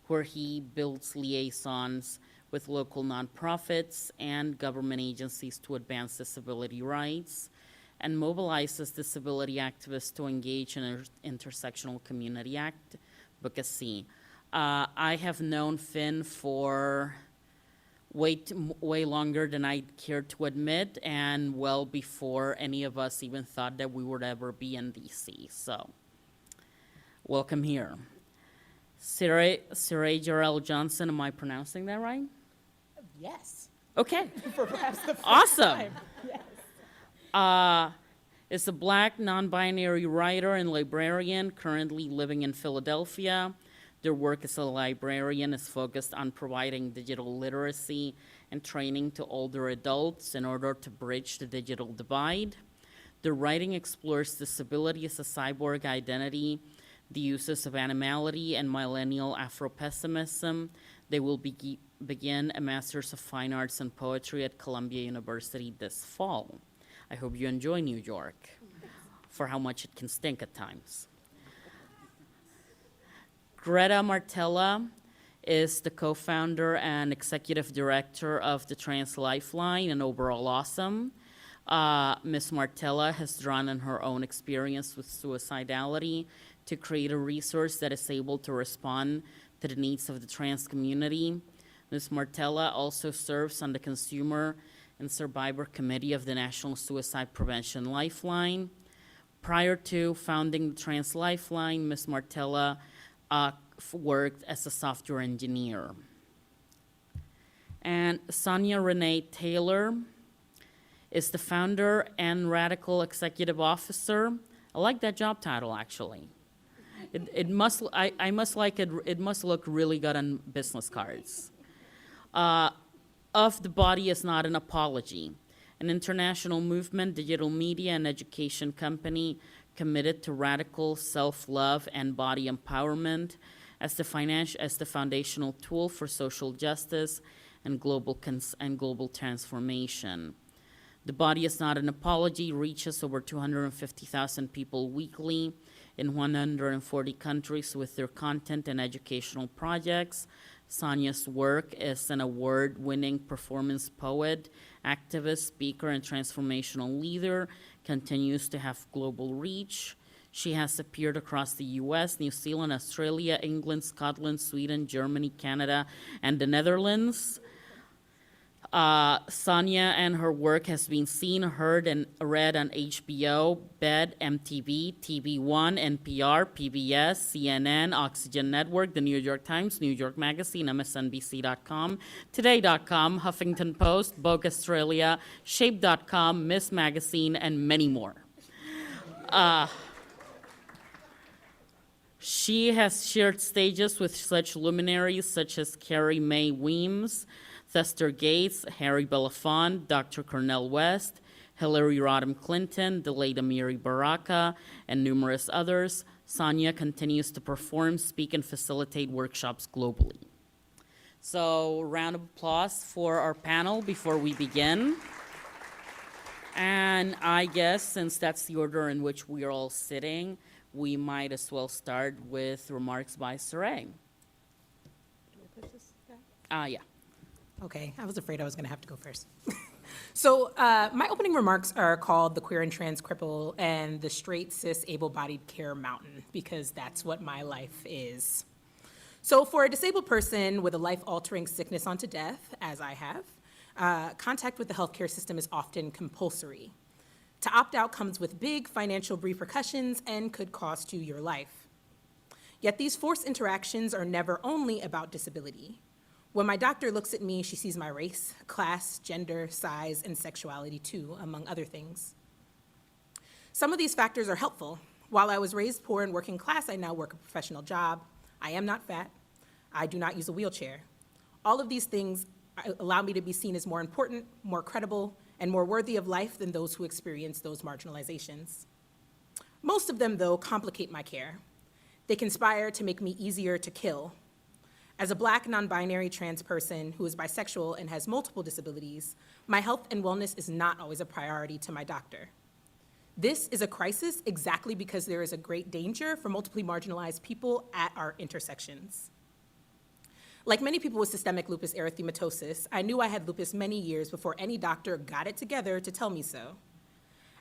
where he builds liaisons with local nonprofits and government agencies to advance disability rights, and mobilizes disability activists to engage in intersectional community advocacy. I have known Finn for way longer than I care to admit, and well before any of us even thought that we would ever be in DC. So, welcome here. Siraj Jarrell Johnson, am I pronouncing that right? Yes. Okay. For perhaps the first Awesome. time. Yes. Is a Black non-binary writer and librarian currently living in Philadelphia. Their work as a librarian is focused on providing digital literacy and training to older adults in order to bridge the digital divide. Their writing explores disability as a cyborg identity, the uses of animality, and millennial Afro-pessimism. They will begin a Master's of Fine Arts in Poetry at Columbia University this fall. I hope you enjoy New York, for how much it can stink at times. Greta Martella is the co-founder and executive director of the Trans Lifeline and overall awesome. Ms. Martella has drawn on her own experience with suicidality to create a resource that is able to respond to the needs of the trans community. Ms. Martella also serves on the Consumer and Survivor Committee of the National Suicide Prevention Lifeline. Prior to founding the Trans Lifeline, Ms. Martella worked as a software engineer. And Sonia Renee Taylor is the founder and radical executive officer. I like that job title, actually. It must look really good on business cards. Of The Body Is Not an Apology, an international movement, digital media, and education company committed to radical self-love and body empowerment as the foundational tool for social justice and global transformation. The Body Is Not an Apology reaches over 250,000 people weekly in 140 countries with their content and educational projects. Sonia's work as an award-winning performance poet, activist, speaker, and transformational leader continues to have global reach. She has appeared across the US, New Zealand, Australia, England, Scotland, Sweden, Germany, Canada, and the Netherlands. Sonia and her work has been seen, heard, and read on HBO, BED, MTV, TV One, NPR, PBS, CNN, Oxygen Network, The New York Times, New York Magazine, MSNBC.com, Today.com, Huffington Post, Vogue Australia, Shape.com, Miss Magazine, and many more. She has shared stages with such luminaries such as Carrie Mae Weems, Thester Gates, Harry Belafonte, Dr. Cornel West, Hillary Rodham Clinton, Delayda Miri Baraka, and numerous others. Sonia continues to perform, speak, and facilitate workshops globally. So, round of applause for our panel before we begin. And I guess since that's the order in which we are all sitting, we might as well start with remarks by Siraj. Do I push this back? Yeah. Okay, I was afraid I was going to have to go first. So my opening remarks are called The Queer and Trans Cripple and the Straight Cis Able-Bodied Care Mountain, because that's what my life is. So for a disabled person with a life-altering sickness unto death, as I have, contact with the healthcare system is often compulsory. To opt out comes with big financial repercussions and could cost you your life. Yet these forced interactions are never only about disability. When my doctor looks at me, she sees my race, class, gender, size, and sexuality too, among other things. Some of these factors are helpful. While I was raised poor and working class, I now work a professional job. I am not fat. I do not use a wheelchair. All of these things allow me to be seen as more important, more credible, and more worthy of life than those who experience those marginalizations. Most of them, though, complicate my care. They conspire to make me easier to kill. As a Black, non-binary trans person who is bisexual and has multiple disabilities, my health and wellness is not always a priority to my doctor. This is a crisis exactly because there is a great danger for multiply marginalized people at our intersections. Like many people with systemic lupus erythematosus, I knew I had lupus many years before any doctor got it together to tell me so.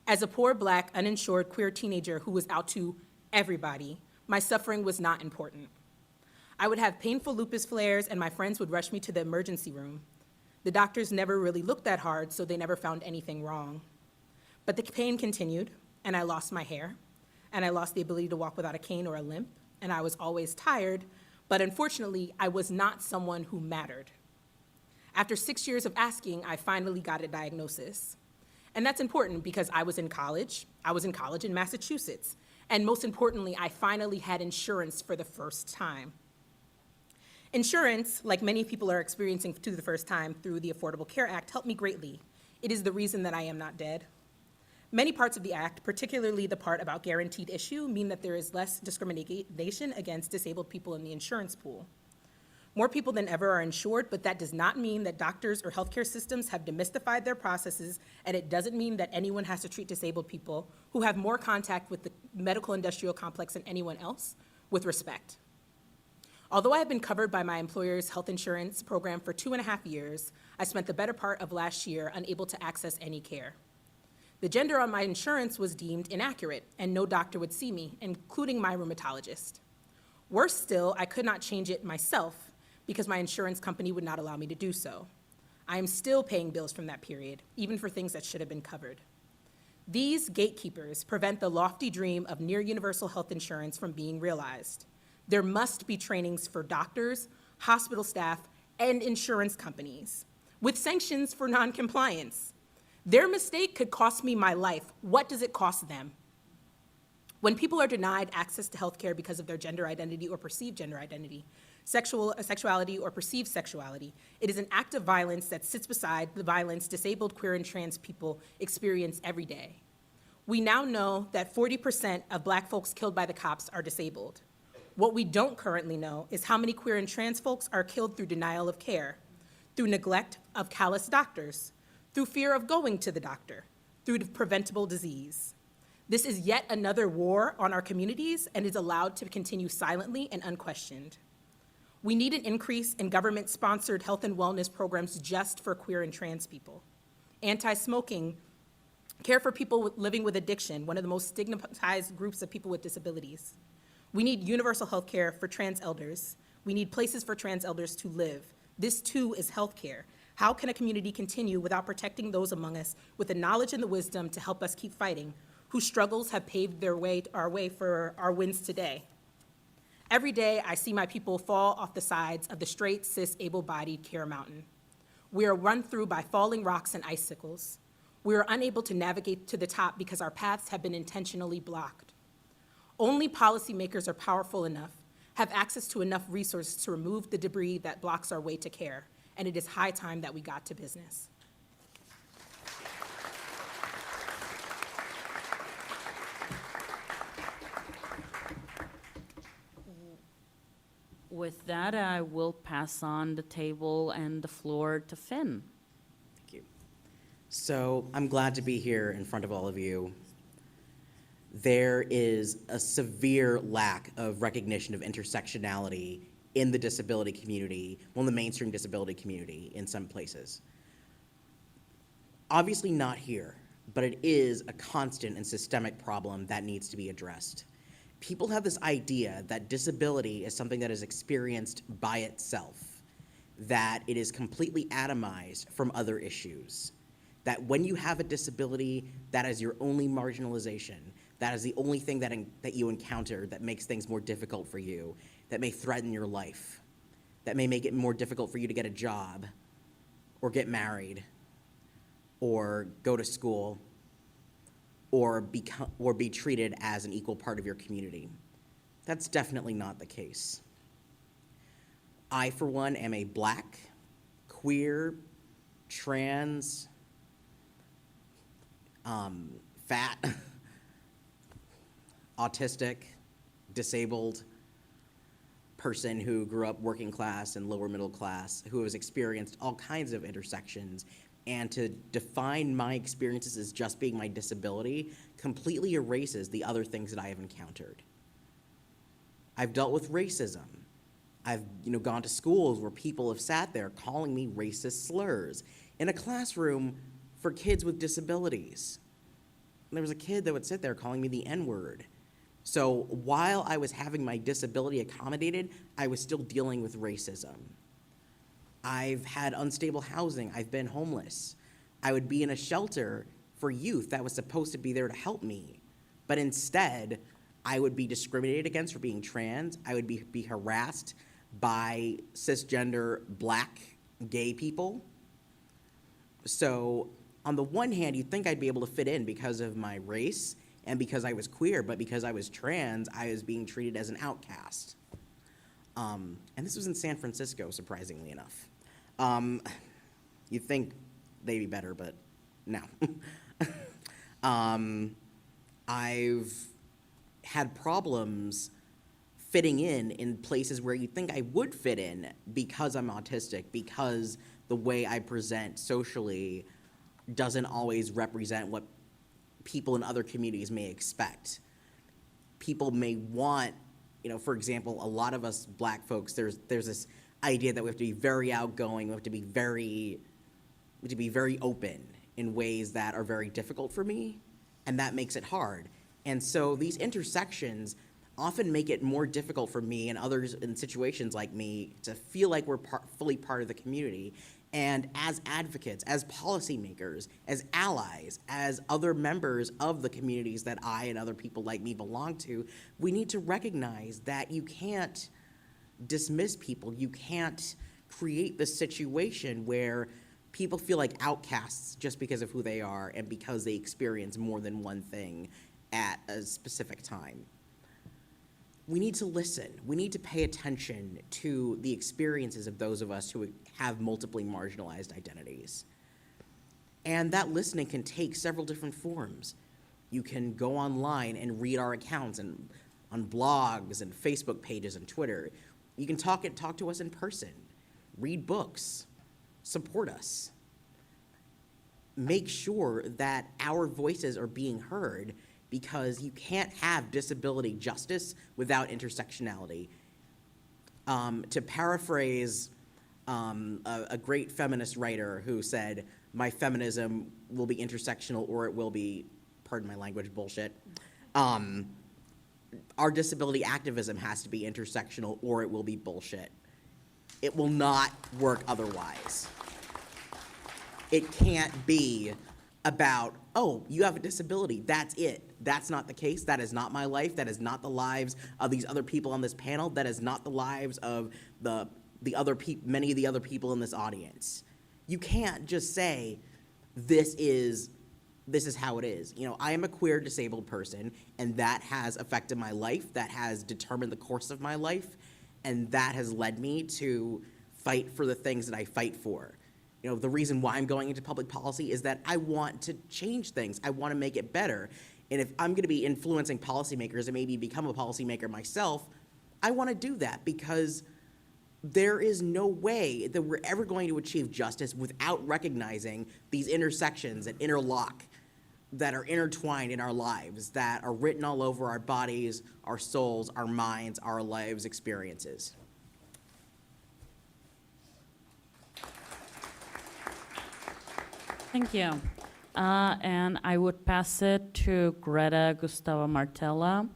As a poor, Black, uninsured, queer teenager who was out to everybody, my suffering was not important. I would have painful lupus flares, and my friends would rush me to the emergency room. The doctors never really looked that hard, so they never found anything wrong. But the pain continued, and I lost my hair, and I lost the ability to walk without a cane or a limp, and I was always tired, but unfortunately, I was not someone who mattered. After 6 years of asking, I finally got a diagnosis. And that's important because I was in college in Massachusetts, and most importantly, I finally had insurance for the first time. Insurance, like many people are experiencing for the first time through the Affordable Care Act, helped me greatly. It is the reason that I am not dead. Many parts of the act, particularly the part about guaranteed issue, mean that there is less discrimination against disabled people in the insurance pool. More people than ever are insured, but that does not mean that doctors or healthcare systems have demystified their processes, and it doesn't mean that anyone has to treat disabled people who have more contact with the medical industrial complex than anyone else with respect. Although I have been covered by my employer's health insurance program for 2.5 years, I spent the better part of last year unable to access any care. The gender on my insurance was deemed inaccurate, and no doctor would see me, including my rheumatologist. Worse still, I could not change it myself because my insurance company would not allow me to do so. I am still paying bills from that period, even for things that should have been covered. These gatekeepers prevent the lofty dream of near universal health insurance from being realized. There must be trainings for doctors, hospital staff, and insurance companies, with sanctions for noncompliance. Their mistake could cost me my life. What does it cost them? When people are denied access to health care because of their gender identity or perceived gender identity, sexuality or perceived sexuality, it is an act of violence that sits beside the violence disabled, queer, and trans people experience every day. We now know that 40% of Black folks killed by the cops are disabled. What we don't currently know is how many queer and trans folks are killed through denial of care, through neglect of callous doctors, through fear of going to the doctor, through preventable disease. This is yet another war on our communities and is allowed to continue silently and unquestioned. We need an increase in government-sponsored health and wellness programs just for queer and trans people. Anti-smoking, care for people living with addiction, one of the most stigmatized groups of people with disabilities. We need universal health care for trans elders. We need places for trans elders to live. This too is health care. How can a community continue without protecting those among us with the knowledge and the wisdom to help us keep fighting, whose struggles have paved our way for our wins today? Every day, I see my people fall off the sides of the straight, cis, able-bodied care mountain. We are run through by falling rocks and icicles. We are unable to navigate to the top because our paths have been intentionally blocked. Only policymakers are powerful enough, have access to enough resources to remove the debris that blocks our way to care, and it is high time that we got to business. With that, I will pass on the table and the floor to Finn. Thank you. So I'm glad to be here in front of all of you. There is a severe lack of recognition of intersectionality in the disability community, well, in the mainstream disability community in some places. Obviously not here, but it is a constant and systemic problem that needs to be addressed. People have this idea that disability is something that is experienced by itself, that it is completely atomized from other issues, that when you have a disability, that is your only marginalization, that is the only thing that you encounter that makes things more difficult for you, that may threaten your life, that may make it more difficult for you to get a job, or get married, or go to school, or be treated as an equal part of your community. That's definitely not the case. I, for one, am a Black, queer, trans, fat, autistic, disabled person who grew up working class and lower middle class, who has experienced all kinds of intersections, and to define my experiences as just being my disability completely erases the other things that I have encountered. I've dealt with racism. I've, gone to schools where people have sat there calling me racist slurs in a classroom for kids with disabilities. There was a kid that would sit there calling me the N-word. So while I was having my disability accommodated, I was still dealing with racism. I've had unstable housing. I've been homeless. I would be in a shelter for youth that was supposed to be there to help me. But instead, I would be discriminated against for being trans. I would be harassed by cisgender black gay people. So on the one hand, you'd think I'd be able to fit in because of my race and because I was queer, but because I was trans, I was being treated as an outcast. And this was in San Francisco, surprisingly enough. You'd think they'd be better, but no. I've had problems fitting in places where you'd think I would fit in because I'm autistic, because the way I present socially doesn't always represent what people in other communities may expect. People may want, for example, a lot of us black folks, there's this idea that we have to be very outgoing, we have to be very open in ways that are very difficult for me, and that makes it hard. And so these intersections often make it more difficult for me and others in situations like me to feel like we're fully part of the community. And as advocates, as policymakers, as allies, as other members of the communities that I and other people like me belong to, we need to recognize that you can't dismiss people. You can't create this situation where people feel like outcasts just because of who they are and because they experience more than one thing at a specific time. We need to listen. We need to pay attention to the experiences of those of us who have multiply marginalized identities. And that listening can take several different forms. You can go online and read our accounts and on blogs and Facebook pages and Twitter. You can talk to us in person, read books, support us. Make sure that our voices are being heard, because you can't have disability justice without intersectionality. To paraphrase a great feminist writer who said, "My feminism will be intersectional or it will be," pardon my language, bullshit. Our disability activism has to be intersectional or it will be bullshit. It will not work otherwise. It can't be about, oh, you have a disability, that's it. That's not the case. That is not my life. That is not the lives of these other people on this panel. That is not the lives of many of the other people in this audience. You can't just say, this is how it is. I am a queer disabled person, and that has affected my life. That has determined the course of my life, and that has led me to fight for the things that I fight for. The reason why I'm going into public policy is that I want to change things. I want to make it better. And if I'm going to be influencing policymakers and maybe become a policymaker myself, I want to do that, because there is no way that we're ever going to achieve justice without recognizing these intersections that interlock, that are intertwined in our lives, that are written all over our bodies, our souls, our minds, our lives' experiences. Thank you. And I would pass it to Greta Gustava Martella.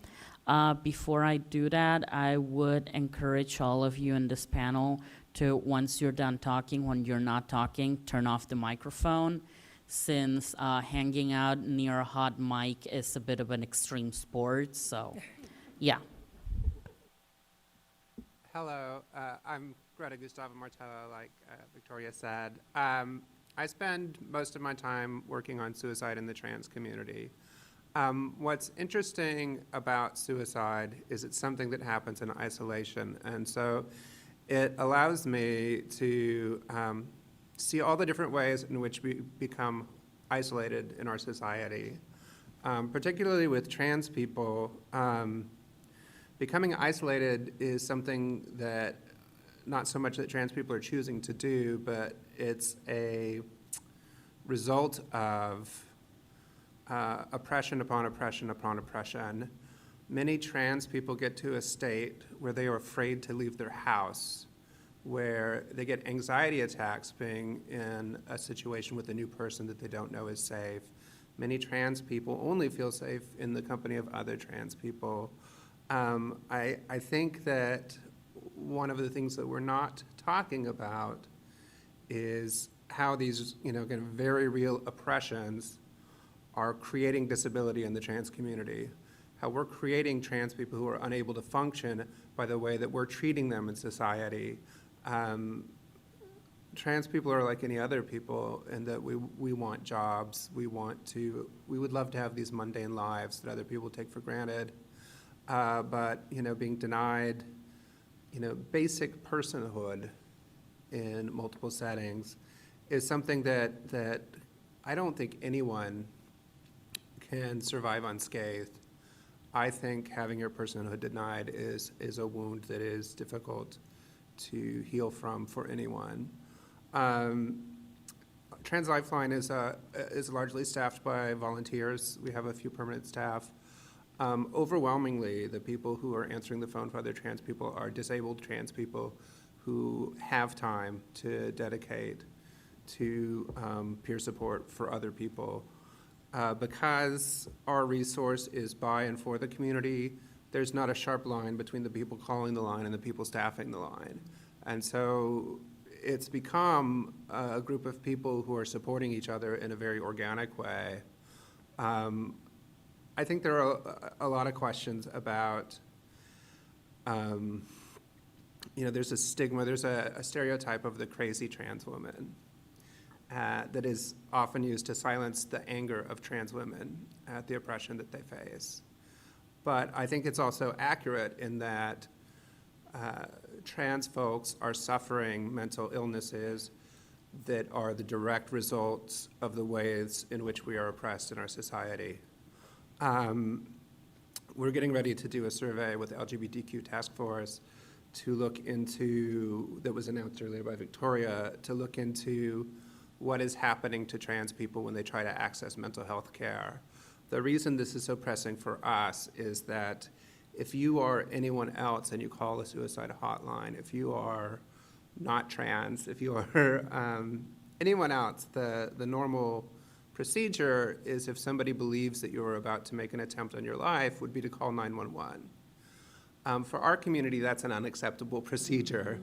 Before I do that, I would encourage all of you in this panel to, once you're done talking, when you're not talking, turn off the microphone, since hanging out near a hot mic is a bit of an extreme sport, so yeah. Hello, I'm Greta Gustava Martella, like Victoria said. I spend most of my time working on suicide in the trans community. What's interesting about suicide is it's something that happens in isolation, and so it allows me to see all the different ways in which we become isolated in our society. Particularly with trans people, becoming isolated is something that not so much that trans people are choosing to do, but it's a result of oppression upon oppression upon oppression, many trans people get to a state where they are afraid to leave their house, where they get anxiety attacks being in a situation with a new person that they don't know is safe. Many trans people only feel safe in the company of other trans people. I think that one of the things that we're not talking about is how these, kind of very real oppressions are creating disability in the trans community, how we're creating trans people who are unable to function by the way that we're treating them in society. Trans people are like any other people in that we want jobs, we would love to have these mundane lives that other people take for granted, but, being denied, basic personhood in multiple settings is something that I don't think anyone can survive unscathed. I think having your personhood denied is a wound that is difficult to heal from for anyone. Trans Lifeline is largely staffed by volunteers. We have a few permanent staff. Overwhelmingly, the people who are answering the phone for other trans people are disabled trans people who have time to dedicate to peer support for other people. Because our resource is by and for the community, there's not a sharp line between the people calling the line and the people staffing the line. And so it's become a group of people who are supporting each other in a very organic way. I think there are a lot of questions about, there's a stigma, there's a stereotype of the crazy trans woman that is often used to silence the anger of trans women at the oppression that they face. But I think it's also accurate in that trans folks are suffering mental illnesses that are the direct results of the ways in which we are oppressed in our society. We're getting ready to do a survey with the LGBTQ task force to look into, that was announced earlier by Victoria, to look into what is happening to trans people when they try to access mental health care. The reason this is so pressing for us is that if you are anyone else and you call a suicide hotline, if you are not trans, if you are anyone else, the normal procedure is if somebody believes that you're about to make an attempt on your life would be to call 911. For our community, that's an unacceptable procedure.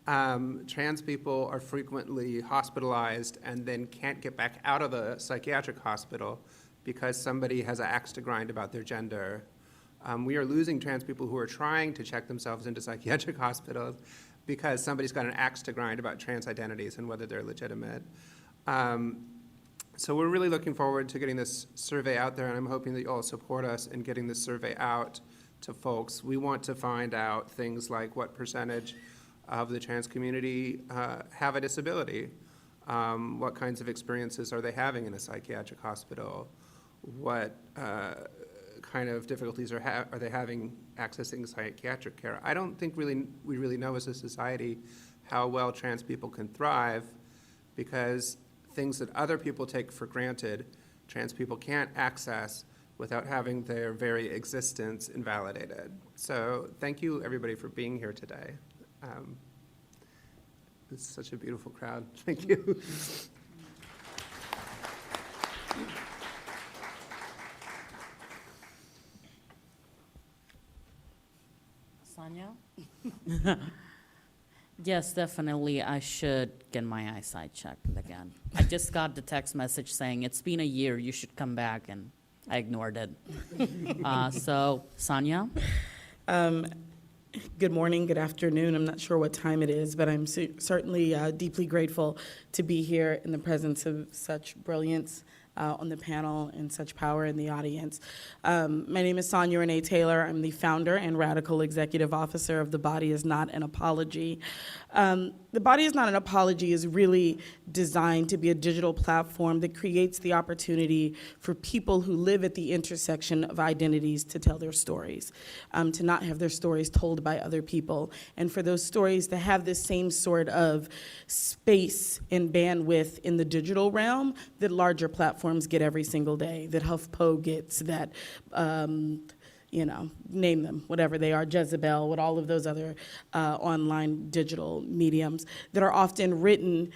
Trans people are frequently hospitalized and then can't get back out of the psychiatric hospital because somebody has an axe to grind about their gender. We are losing trans people who are trying to check themselves into psychiatric hospitals because somebody's got an axe to grind about trans identities and whether they're legitimate. So we're really looking forward to getting this survey out there, and I'm hoping that you all support us in getting this survey out to folks. We want to find out things like what percentage of the trans community have a disability. What kinds of experiences are they having in a psychiatric hospital? What kind of difficulties are they having accessing psychiatric care? I don't think we really know as a society how well trans people can thrive, because things that other people take for granted, trans people can't access without having their very existence invalidated. So thank you, everybody, for being here today. It's such a beautiful crowd. Thank you. Sonia? Yes, definitely, I should get my eyesight checked again. I just got the text message saying, it's been a year, you should come back, and I ignored it. So, Sonia? Good morning, good afternoon. I'm not sure what time it is, but I'm certainly deeply grateful to be here in the presence of such brilliance on the panel and such power in the audience. My name is Sonia Renee Taylor. I'm the founder and radical executive officer of The Body Is Not an Apology. The Body Is Not an Apology is really designed to be a digital platform that creates the opportunity for people who live at the intersection of identities to tell their stories, to not have their stories told by other people, and for those stories to have the same sort of space and bandwidth in the digital realm that larger platforms get every single day, that HuffPo gets, that name them, whatever they are, Jezebel, with all of those other online digital mediums that are often written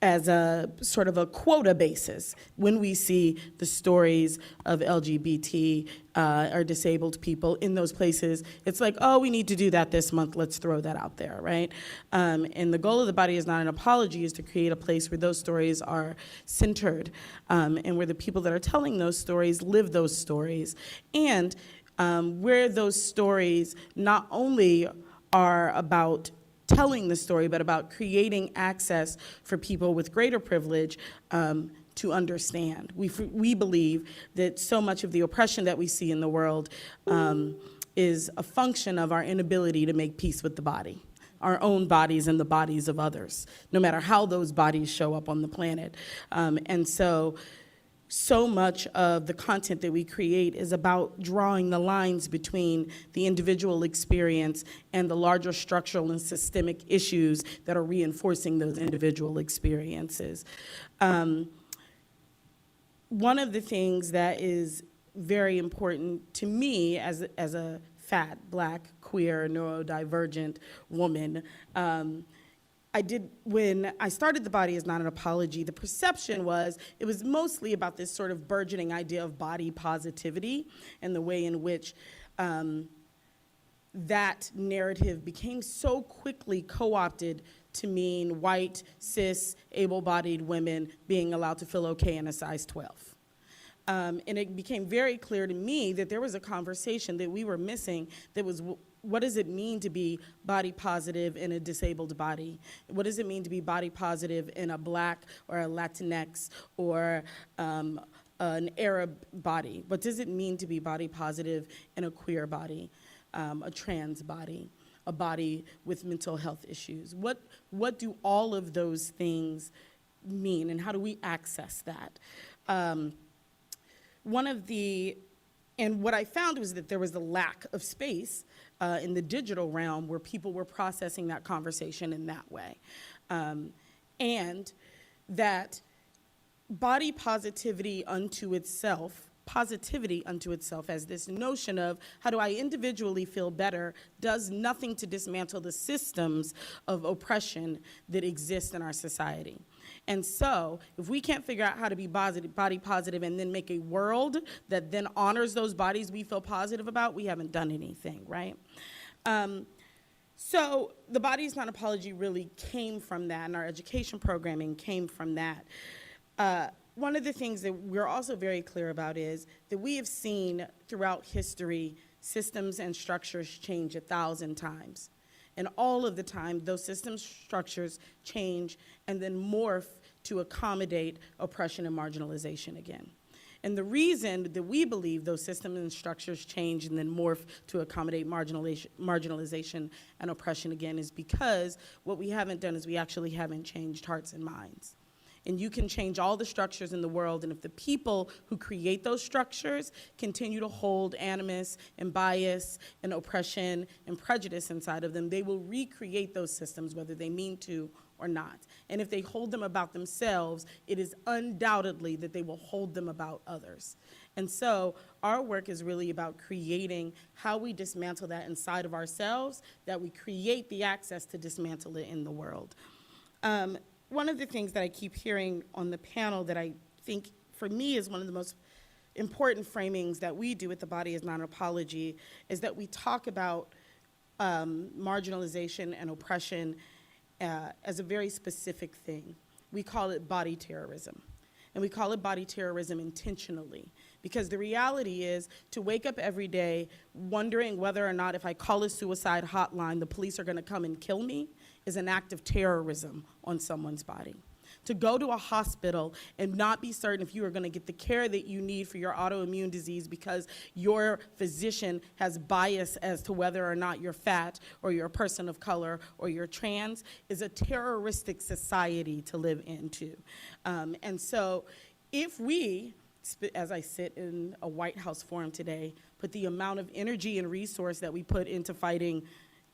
as a sort of a quota basis. When we see the stories of LGBT or disabled people in those places, it's like, oh, we need to do that this month, let's throw that out there, right? And the goal of The Body Is Not an Apology is to create a place where those stories are centered, and where the people that are telling those stories live those stories, and where those stories not only are about telling the story, but about creating access for people with greater privilege to understand. We believe that so much of the oppression that we see in the world is a function of our inability to make peace with the body, our own bodies and the bodies of others, no matter how those bodies show up on the planet. And so much of the content that we create is about drawing the lines between the individual experience and the larger structural and systemic issues that are reinforcing those individual experiences. One of the things that is very important to me as a fat, Black, queer, neurodivergent woman, when I started The Body Is Not an Apology, the perception was it was mostly about this sort of burgeoning idea of body positivity and the way in which that narrative became so quickly co-opted to mean white, cis, able-bodied women being allowed to feel okay in a size 12. And it became very clear to me that there was a conversation that we were missing that was, what does it mean to be body positive in a disabled body? What does it mean to be body positive in a Black or a Latinx or an Arab body? What does it mean to be body positive in a queer body, a trans body, a body with mental health issues? What do all of those things mean, and how do we access that? And what I found was that there was a lack of space in the digital realm where people were processing that conversation in that way. And that body positivity unto itself as this notion of how do I individually feel better does nothing to dismantle the systems of oppression that exist in our society. And so if we can't figure out how to be body positive and then make a world that then honors those bodies we feel positive about, we haven't done anything, right? So The Body Is Not an Apology really came from that, and our education programming came from that. One of the things that we're also very clear about is that we have seen throughout history systems and structures change 1,000 times. And all of the time, those systems, structures change and then morph to accommodate oppression and marginalization again. And the reason that we believe those systems and structures change and then morph to accommodate marginalization and oppression again is because what we haven't done is we actually haven't changed hearts and minds. And you can change all the structures in the world, and if the people who create those structures continue to hold animus and bias and oppression and prejudice inside of them, they will recreate those systems whether they mean to or not. And if they hold them about themselves, it is undoubtedly that they will hold them about others. And so our work is really about creating how we dismantle that inside of ourselves, that we create the access to dismantle it in the world. One of the things that I keep hearing on the panel that I think, for me, is one of the most important framings that we do at The Body Is Not an Apology is that we talk about marginalization and oppression as a very specific thing. We call it body terrorism. And we call it body terrorism intentionally, because the reality is to wake up every day wondering whether or not if I call a suicide hotline, the police are going to come and kill me is an act of terrorism on someone's body. To go to a hospital and not be certain if you are going to get the care that you need for your autoimmune disease because your physician has bias as to whether or not you're fat or you're a person of color or you're trans is a terroristic society to live into. And so if we, as I sit in a White House forum today, put the amount of energy and resource that we put into fighting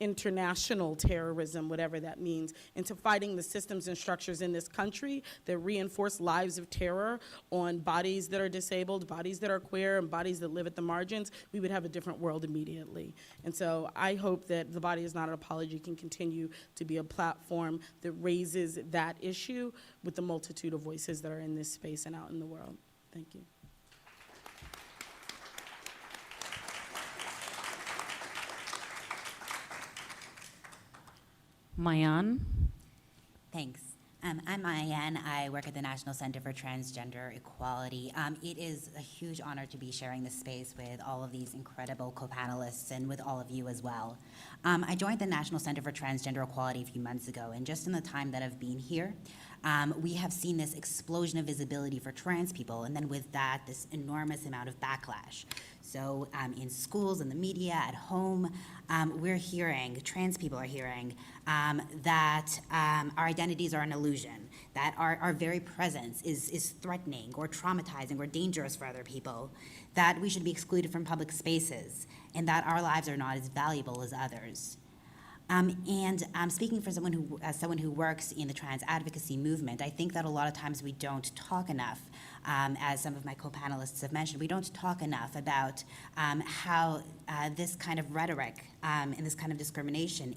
international terrorism, whatever that means, into fighting the systems and structures in this country that reinforce lives of terror on bodies that are disabled, bodies that are queer, and bodies that live at the margins, we would have a different world immediately. And so I hope that The Body Is Not an Apology can continue to be a platform that raises that issue with the multitude of voices that are in this space and out in the world. Thank you. Mayan? Thanks. I'm Mayan. I work at the National Center for Transgender Equality. It is a huge honor to be sharing this space with all of these incredible co-panelists and with all of you as well. I joined the National Center for Transgender Equality a few months ago, and just in the time that I've been here, we have seen this explosion of visibility for trans people, and then with that, this enormous amount of backlash. So in schools, in the media, at home, we're hearing, trans people are hearing, that our identities are an illusion, that our very presence is threatening or traumatizing or dangerous for other people, that we should be excluded from public spaces, and that our lives are not as valuable as others. Speaking for someone who works in the trans advocacy movement, I think that a lot of times we don't talk enough, as some of my co-panelists have mentioned, we don't talk enough about how this kind of rhetoric and this kind of discrimination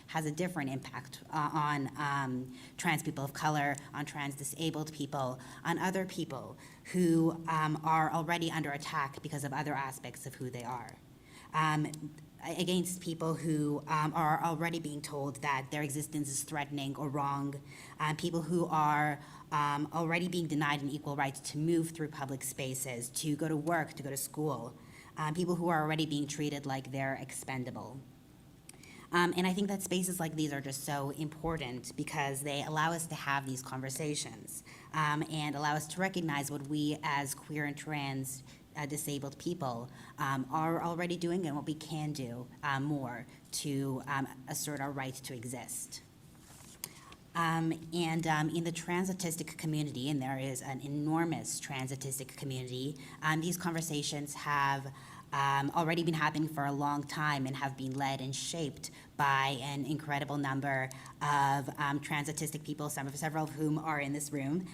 has a different impact on trans people of color, on trans disabled people, on other people who are already under attack because of other aspects of who they are. Against people who are already being told that their existence is threatening or wrong, people who are already being denied an equal right to move through public spaces, to go to work, to go to school, people who are already being treated like they're expendable. And I think that spaces like these are just so important because they allow us to have these conversations and allow us to recognize what we as queer and trans disabled people are already doing and what we can do more to assert our right to exist. In the trans autistic community, and there is an enormous trans autistic community, these conversations have already been happening for a long time and have been led and shaped by an incredible number of trans autistic people, several of whom are in this room.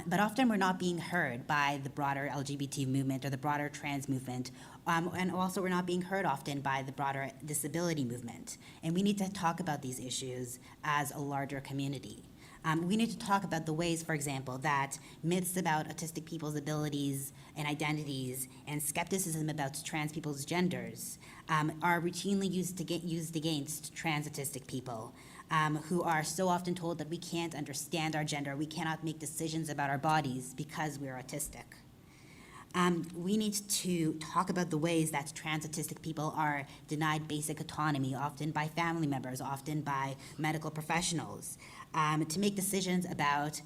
But often we're not being heard by the broader LGBT movement or the broader trans movement, and also we're not being heard often by the broader disability movement. And we need to talk about these issues as a larger community. We need to talk about the ways, for example, that myths about autistic people's abilities and identities and skepticism about trans people's genders are routinely used against trans autistic people. Who are so often told that we can't understand our gender, we cannot make decisions about our bodies because we're autistic. We need to talk about the ways that trans autistic people are denied basic autonomy, often by family members, often by medical professionals, to make decisions about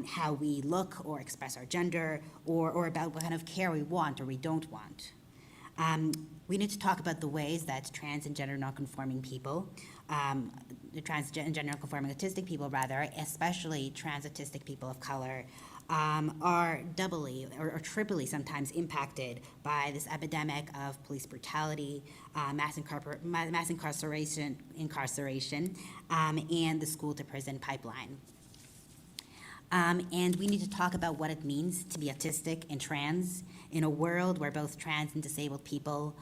how we look or express our gender or about what kind of care we want or we don't want. We need to talk about the ways that trans and gender nonconforming people, trans and gender nonconforming autistic people rather, especially trans autistic people of color, are doubly or triply sometimes impacted by this epidemic of police brutality, mass incarceration, and the school to prison pipeline. And we need to talk about what it means to be autistic and trans in a world where both trans and disabled people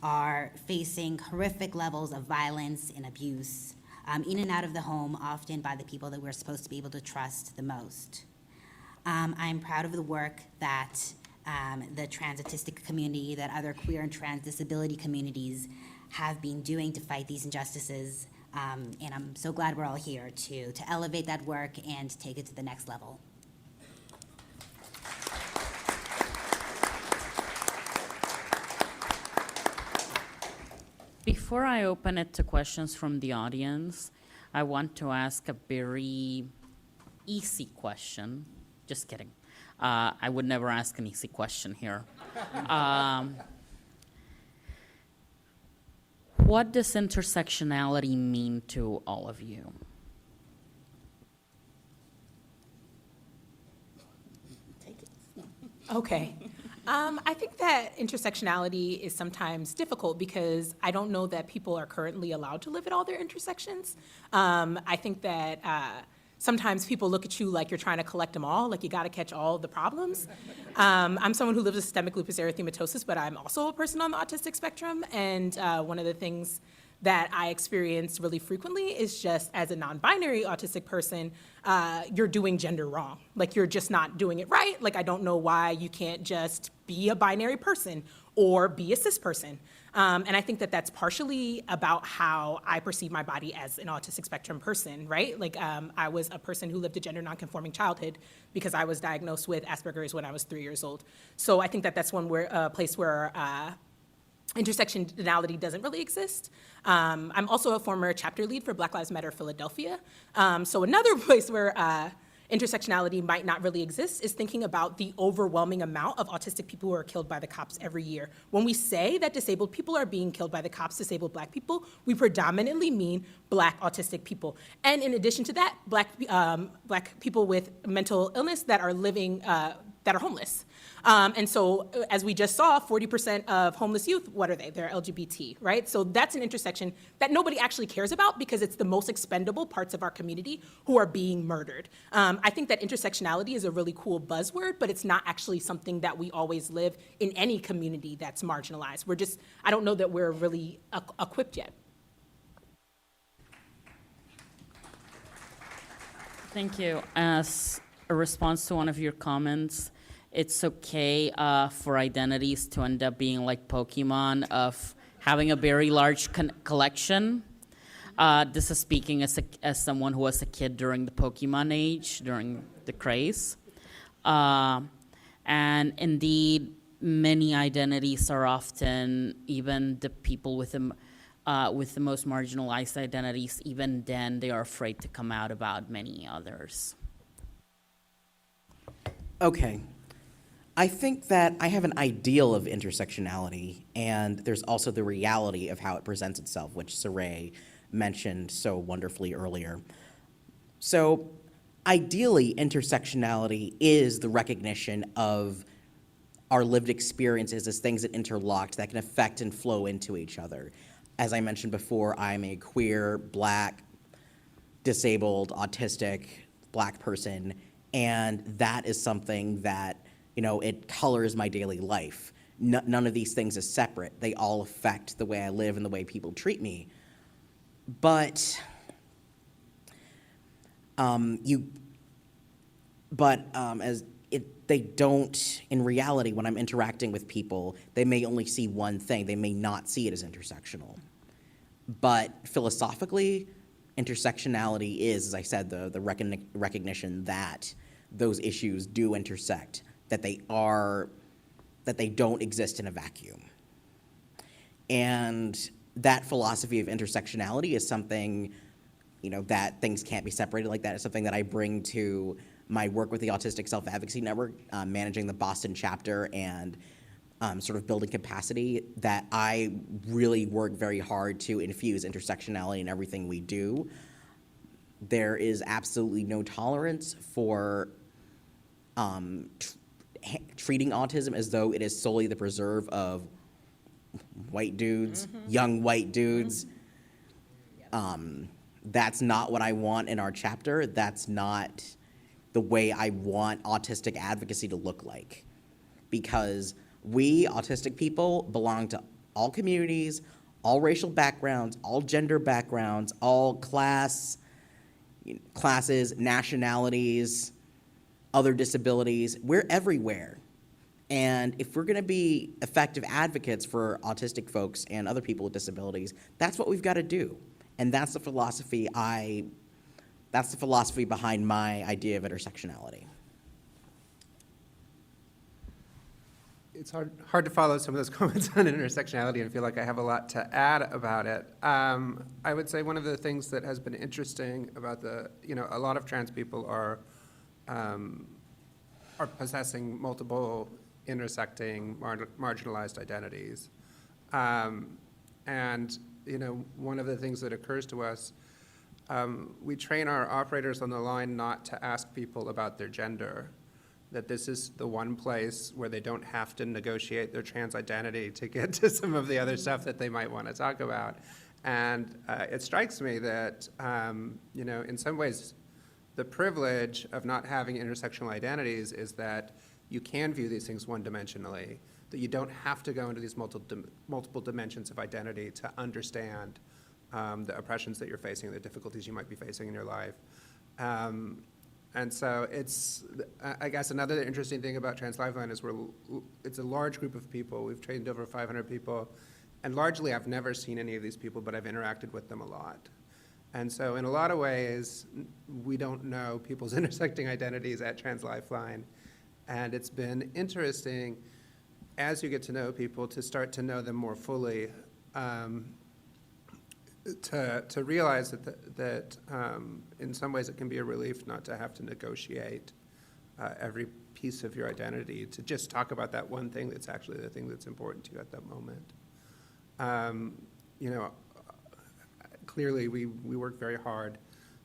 are facing horrific levels of violence and abuse in and out of the home, often by the people that we're supposed to be able to trust the most. I'm proud of the work that the trans autistic community, that other queer and trans disability communities have been doing to fight these injustices. And I'm so glad we're all here to elevate that work and take it to the next level. Before I open it to questions from the audience, I want to ask a very easy question. Just kidding. I would never ask an easy question here. What does intersectionality mean to all of you? Okay. I think that intersectionality is sometimes difficult because I don't know that people are currently allowed to live at all their intersections. I think that sometimes people look at you like you're trying to collect them all, like you got to catch all the problems. I'm someone who lives with systemic lupus erythematosus, but I'm also a person on the autistic spectrum, and one of the things that I experience really frequently is just as a non-binary autistic person, you're doing gender wrong. Like you're just not doing it right. Like I don't know why you can't just be a binary person or be a cis person. And I think that that's partially about how I perceive my body as an autistic spectrum person, right? Like I was a person who lived a gender nonconforming childhood because I was diagnosed with Asperger's when I was 3 years old. So I think that that's one place where intersectionality doesn't really exist. I'm also a former chapter lead for Black Lives Matter Philadelphia. So another place where intersectionality might not really exist is thinking about the overwhelming amount of autistic people who are killed by the cops every year. When we say that disabled people are being killed by the cops, disabled Black people, we predominantly mean Black autistic people. And in addition to that, Black people with mental illness that are living, that are homeless. And so, as we just saw, 40% of homeless youth, what are they? They're LGBT, right? So that's an intersection that nobody actually cares about because it's the most expendable parts of our community who are being murdered. I think that intersectionality is a really cool buzzword, but it's not actually something that we always live in any community that's marginalized. I don't know that we're really equipped yet. Thank you. As a response to one of your comments, it's okay for identities to end up being like Pokemon, of having a very large collection. This is speaking as someone who was a kid during the Pokemon age, during the craze. And indeed, many identities are often, even the people with the most marginalized identities, even then they are afraid to come out about many others. Okay. I think that I have an ideal of intersectionality, and there's also the reality of how it presents itself, which Saray mentioned so wonderfully earlier. So ideally, intersectionality is the recognition of our lived experiences as things that interlocked that can affect and flow into each other. As I mentioned before, I'm a queer, Black, disabled, autistic, Black person, and that is something that, it colors my daily life. None of these things is separate. They all affect the way I live and the way people treat me. But they don't, in reality, when I'm interacting with people, they may only see one thing. They may not see it as intersectional. But philosophically, intersectionality is, as I said, the recognition that those issues do intersect, that they don't exist in a vacuum. And that philosophy of intersectionality is something, that things can't be separated like that. It's something that I bring to my work with the Autistic Self-Advocacy Network, managing the Boston chapter and sort of building capacity, that I really work very hard to infuse intersectionality in everything we do. There is absolutely no tolerance for treating autism as though it is solely the preserve of white dudes, young white dudes. That's not what I want in our chapter. That's not the way I want autistic advocacy to look like. Because we, autistic people, belong to all communities, all racial backgrounds, all gender backgrounds, all classes, nationalities, other disabilities. We're everywhere. And if we're gonna be effective advocates for autistic folks and other people with disabilities, that's what we've gotta do. And that's the philosophy behind my idea of intersectionality. It's hard to follow some of those comments on intersectionality and feel like I have a lot to add about it. I would say one of the things that has been interesting about a lot of trans people are possessing multiple intersecting marginalized identities. And one of the things that occurs to us, we train our operators on the line not to ask people about their gender, that this is the one place where they don't have to negotiate their trans identity to get to some of the other stuff that they might want to talk about. And it strikes me that, in some ways, the privilege of not having intersectional identities is that you can view these things one-dimensionally, that you don't have to go into these multiple dimensions of identity to understand the oppressions that you're facing, the difficulties you might be facing in your life. And so it's, I guess another interesting thing about Trans Lifeline is it's a large group of people. We've trained over 500 people. And largely, I've never seen any of these people, but I've interacted with them a lot. And so in a lot of ways, we don't know people's intersecting identities at Trans Lifeline. And it's been interesting, as you get to know people, to start to know them more fully, to realize that in some ways it can be a relief not to have to negotiate every piece of your identity, to just talk about that one thing that's actually the thing that's important to you at that moment. Clearly we work very hard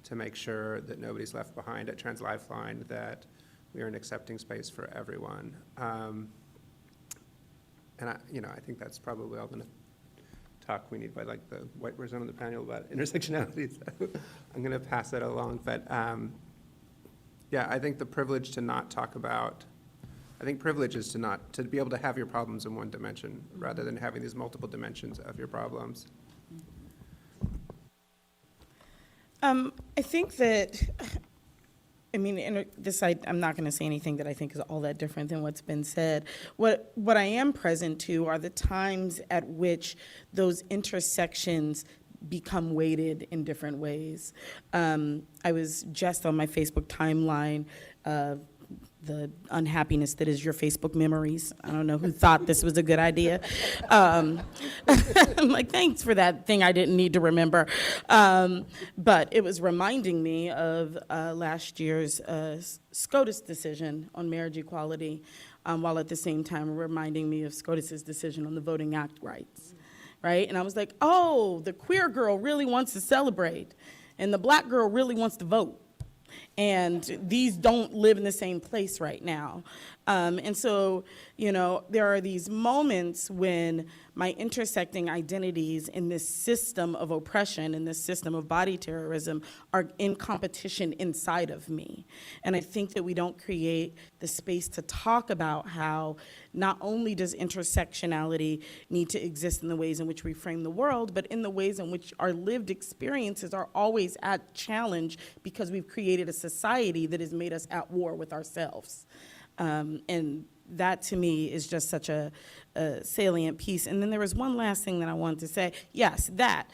to make sure that nobody's left behind at Trans Lifeline, that we are an accepting space for everyone. And I think that's probably all the talk we need by like the white person on the panel about intersectionality. So I'm going to pass that along. But yeah, I think the privilege to not talk about, I think privilege is to be able to have your problems in one dimension rather than having these multiple dimensions of your problems. I think that, I'm not going to say anything that I think is all that different than what's been said. What I am present to are the times at which those intersections become weighted in different ways. I was just on my Facebook timeline, the unhappiness that is your Facebook memories. I don't know who thought this was a good idea. I'm like, thanks for that thing I didn't need to remember. But it was reminding me of last year's SCOTUS decision on marriage equality, while at the same time reminding me of SCOTUS's decision on the Voting Act rights, right? And I was like, oh, the queer girl really wants to celebrate, and the black girl really wants to vote. And these don't live in the same place right now. And so, there are these moments when my intersecting identities in this system of oppression, in this system of body terrorism, are in competition inside of me. And I think that we don't create the space to talk about how not only does intersectionality need to exist in the ways in which we frame the world, but in the ways in which our lived experiences are always at challenge because we've created a society that has made us at war with ourselves. And that, to me, is just such a salient piece. And then there was one last thing that I wanted to say. Yes, that.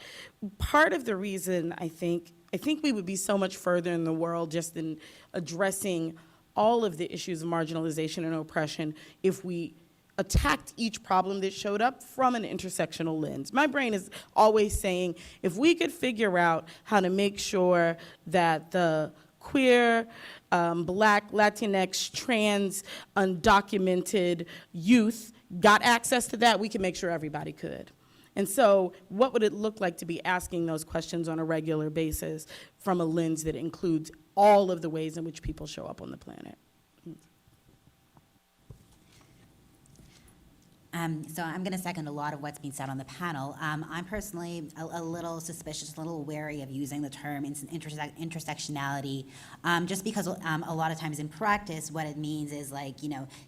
Part of the reason I think we would be so much further in the world just in addressing all of the issues of marginalization and oppression if we attacked each problem that showed up from an intersectional lens. My brain is always saying, if we could figure out how to make sure that the queer, Black, Latinx, trans, undocumented youth got access to that, we can make sure everybody could. And so what would it look like to be asking those questions on a regular basis from a lens that includes all of the ways in which people show up on the planet? So I'm going to second a lot of what's being said on the panel. I'm personally a little suspicious, a little wary of using the term intersectionality, just because a lot of times in practice, what it means is like,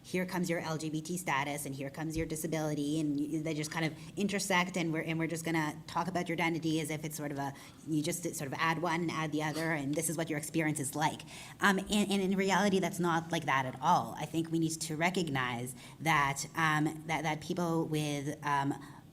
here comes your LGBT status and here comes your disability, and they just kind of intersect, and we're just going to talk about your identity as if it's sort of you just sort of add one and add the other, and this is what your experience is like. And in reality, that's not like that at all. I think we need to recognize that that people with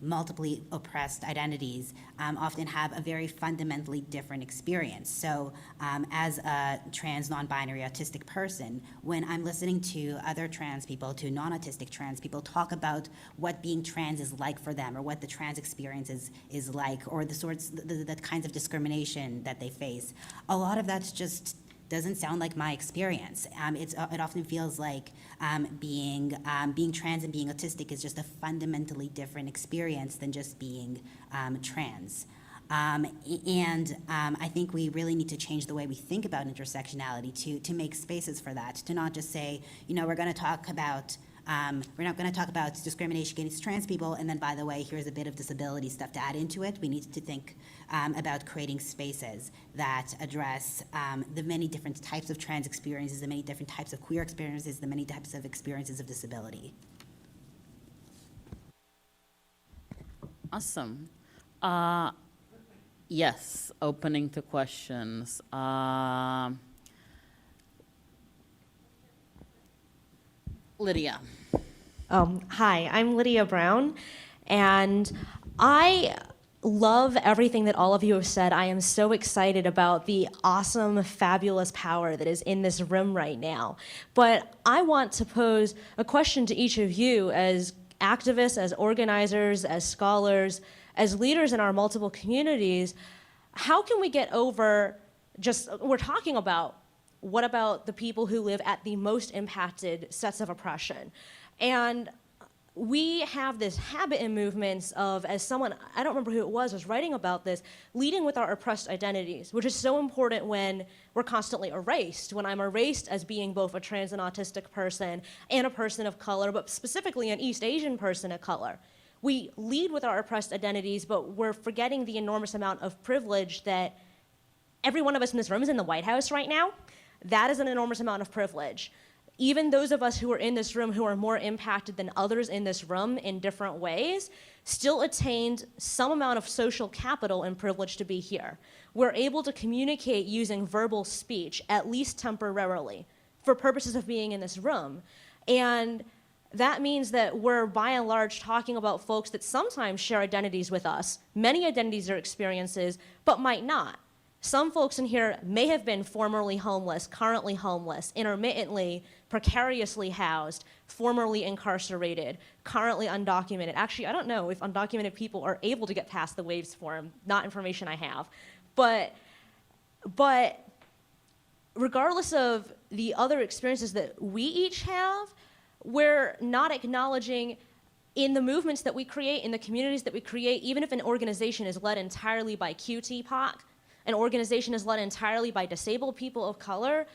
multiply oppressed identities often have a very fundamentally different experience. So as a trans, non-binary, autistic person, when I'm listening to other trans people, to non-autistic trans people talk about what being trans is like for them, or what the trans experience is like, or the kinds of discrimination that they face, a lot of that's just doesn't sound like my experience. It often feels like being trans and being autistic is just a fundamentally different experience than just being trans. I think we really need to change the way we think about intersectionality to make spaces for that, to not just say, we're going to talk about, we're not going to talk about discrimination against trans people, and then, by the way, here's a bit of disability stuff to add into it. We need to think about creating spaces that address the many different types of trans experiences, the many different types of queer experiences, the many types of experiences of disability. Awesome. Yes, opening to questions. Lydia. Hi, I'm Lydia Brown, and I love everything that all of you have said. I am so excited about the awesome, fabulous power that is in this room right now. But I want to pose a question to each of you as activists, as organizers, as scholars, as leaders in our multiple communities. How can we get over we're talking about, what about the people who live at the most impacted sets of oppression? And we have this habit in movements of, as someone, I don't remember who it was writing about this, leading with our oppressed identities, which is so important when we're constantly erased, when I'm erased as being both a trans and autistic person and a person of color, but specifically an East Asian person of color. We lead with our oppressed identities, but we're forgetting the enormous amount of privilege that every one of us in this room is in the White House right now. That is an enormous amount of privilege. Even those of us who are in this room who are more impacted than others in this room in different ways still attained some amount of social capital and privilege to be here. We're able to communicate using verbal speech, at least temporarily, for purposes of being in this room. And that means that we're, by and large, talking about folks that sometimes share identities with us, many identities or experiences, but might not. Some folks in here may have been formerly homeless, currently homeless, intermittently, precariously housed, formerly incarcerated, currently undocumented. Actually, I don't know if undocumented people are able to get past the waves form, not information I have. But regardless of the other experiences that we each have, we're not acknowledging in the movements that we create, in the communities that we create, even if an organization is led entirely by QTPOC, an organization is led entirely by disabled people of color,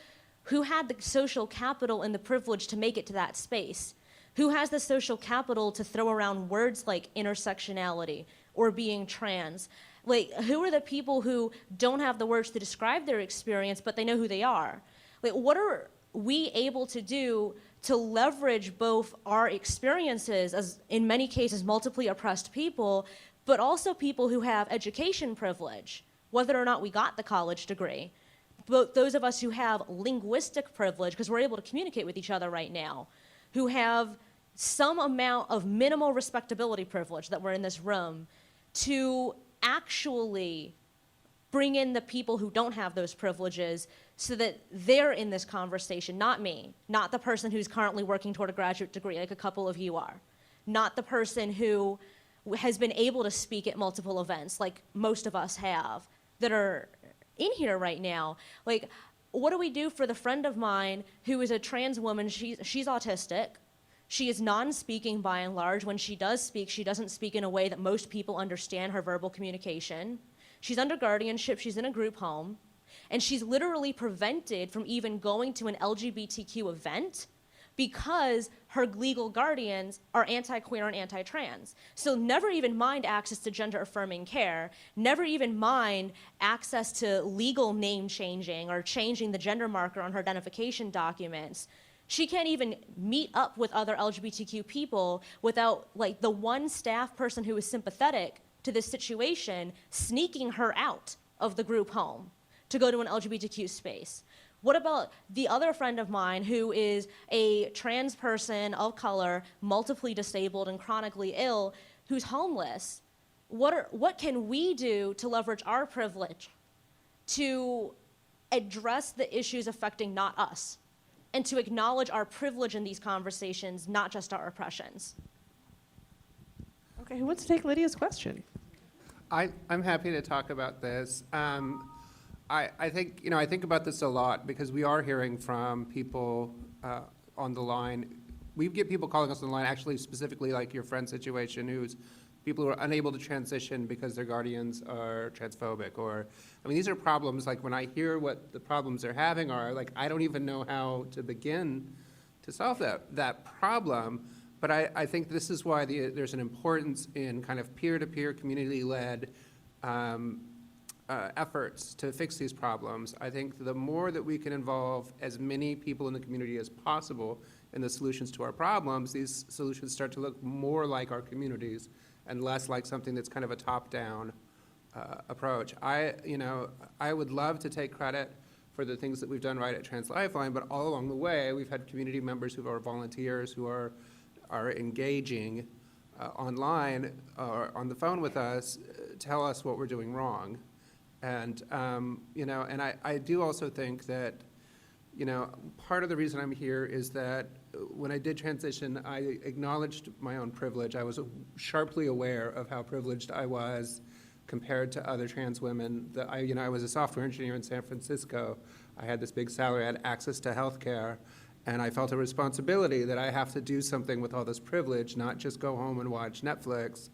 who had the social capital and the privilege to make it to that space? Who has the social capital to throw around words like intersectionality or being trans? Like, who are the people who don't have the words to describe their experience, but they know who they are? Like, what are we able to do to leverage both our experiences as, in many cases, multiply oppressed people, but also people who have education privilege, whether or not we got the college degree? But those of us who have linguistic privilege, because we're able to communicate with each other right now, who have some amount of minimal respectability privilege that we're in this room, to actually bring in the people who don't have those privileges so that they're in this conversation, not me, not the person who's currently working toward a graduate degree like a couple of you are, not the person who has been able to speak at multiple events like most of us have that are in here right now. Like, what do we do for the friend of mine who is a trans woman? She's autistic. She is non-speaking by and large. When she does speak, she doesn't speak in a way that most people understand her verbal communication. She's under guardianship, she's in a group home, and she's literally prevented from even going to an LGBTQ event because her legal guardians are anti-queer and anti-trans. So never even mind access to gender-affirming care, never even mind access to legal name changing or changing the gender marker on her identification documents. She can't even meet up with other LGBTQ people without, like, the one staff person who is sympathetic to this situation sneaking her out of the group home to go to an LGBTQ space. What about the other friend of mine who is a trans person of color, multiply disabled and chronically ill, who's homeless? What can we do to leverage our privilege to address the issues affecting not us, and to acknowledge our privilege in these conversations, not just our oppressions? Okay, who wants to take Lydia's question? I'm happy to talk about this. I think, I think about this a lot because we are hearing from people on the line. We get people calling us on the line, actually specifically like your friend's situation, who's people who are unable to transition because their guardians are transphobic, or, I mean, these are problems, like, when I hear what the problems they're having are, like, I don't even know how to begin to solve that problem. But I think this is why there's an importance in kind of peer-to-peer, community-led efforts to fix these problems. I think the more that we can involve as many people in the community as possible in the solutions to our problems, these solutions start to look more like our communities and less like something that's kind of a top-down approach. I would love to take credit for the things that we've done right at Trans Lifeline, but all along the way, we've had community members who are volunteers who are engaging online or on the phone with us, tell us what we're doing wrong. And, and I do also think that, part of the reason I'm here is that when I did transition, I acknowledged my own privilege. I was sharply aware of how privileged I was compared to other trans women. I was a software engineer in San Francisco. I had this big salary, I had access to health care, and I felt a responsibility that I have to do something with all this privilege, not just go home and watch Netflix.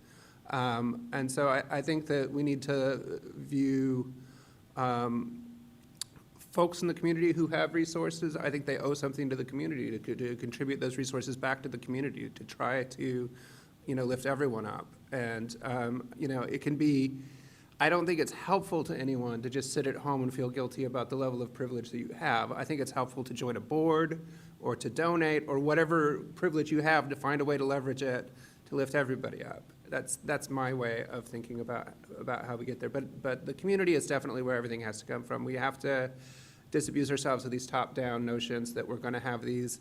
And so I think that we need to view folks in the community who have resources. I think they owe something to the community to contribute those resources back to the community, to try to, lift everyone up. And, it can be, I don't think it's helpful to anyone to just sit at home and feel guilty about the level of privilege that you have. I think it's helpful to join a board or to donate or whatever privilege you have to find a way to leverage it to lift everybody up. That's my way of thinking about how we get there. But the community is definitely where everything has to come from. We have to disabuse ourselves of these top-down notions that we're going to have these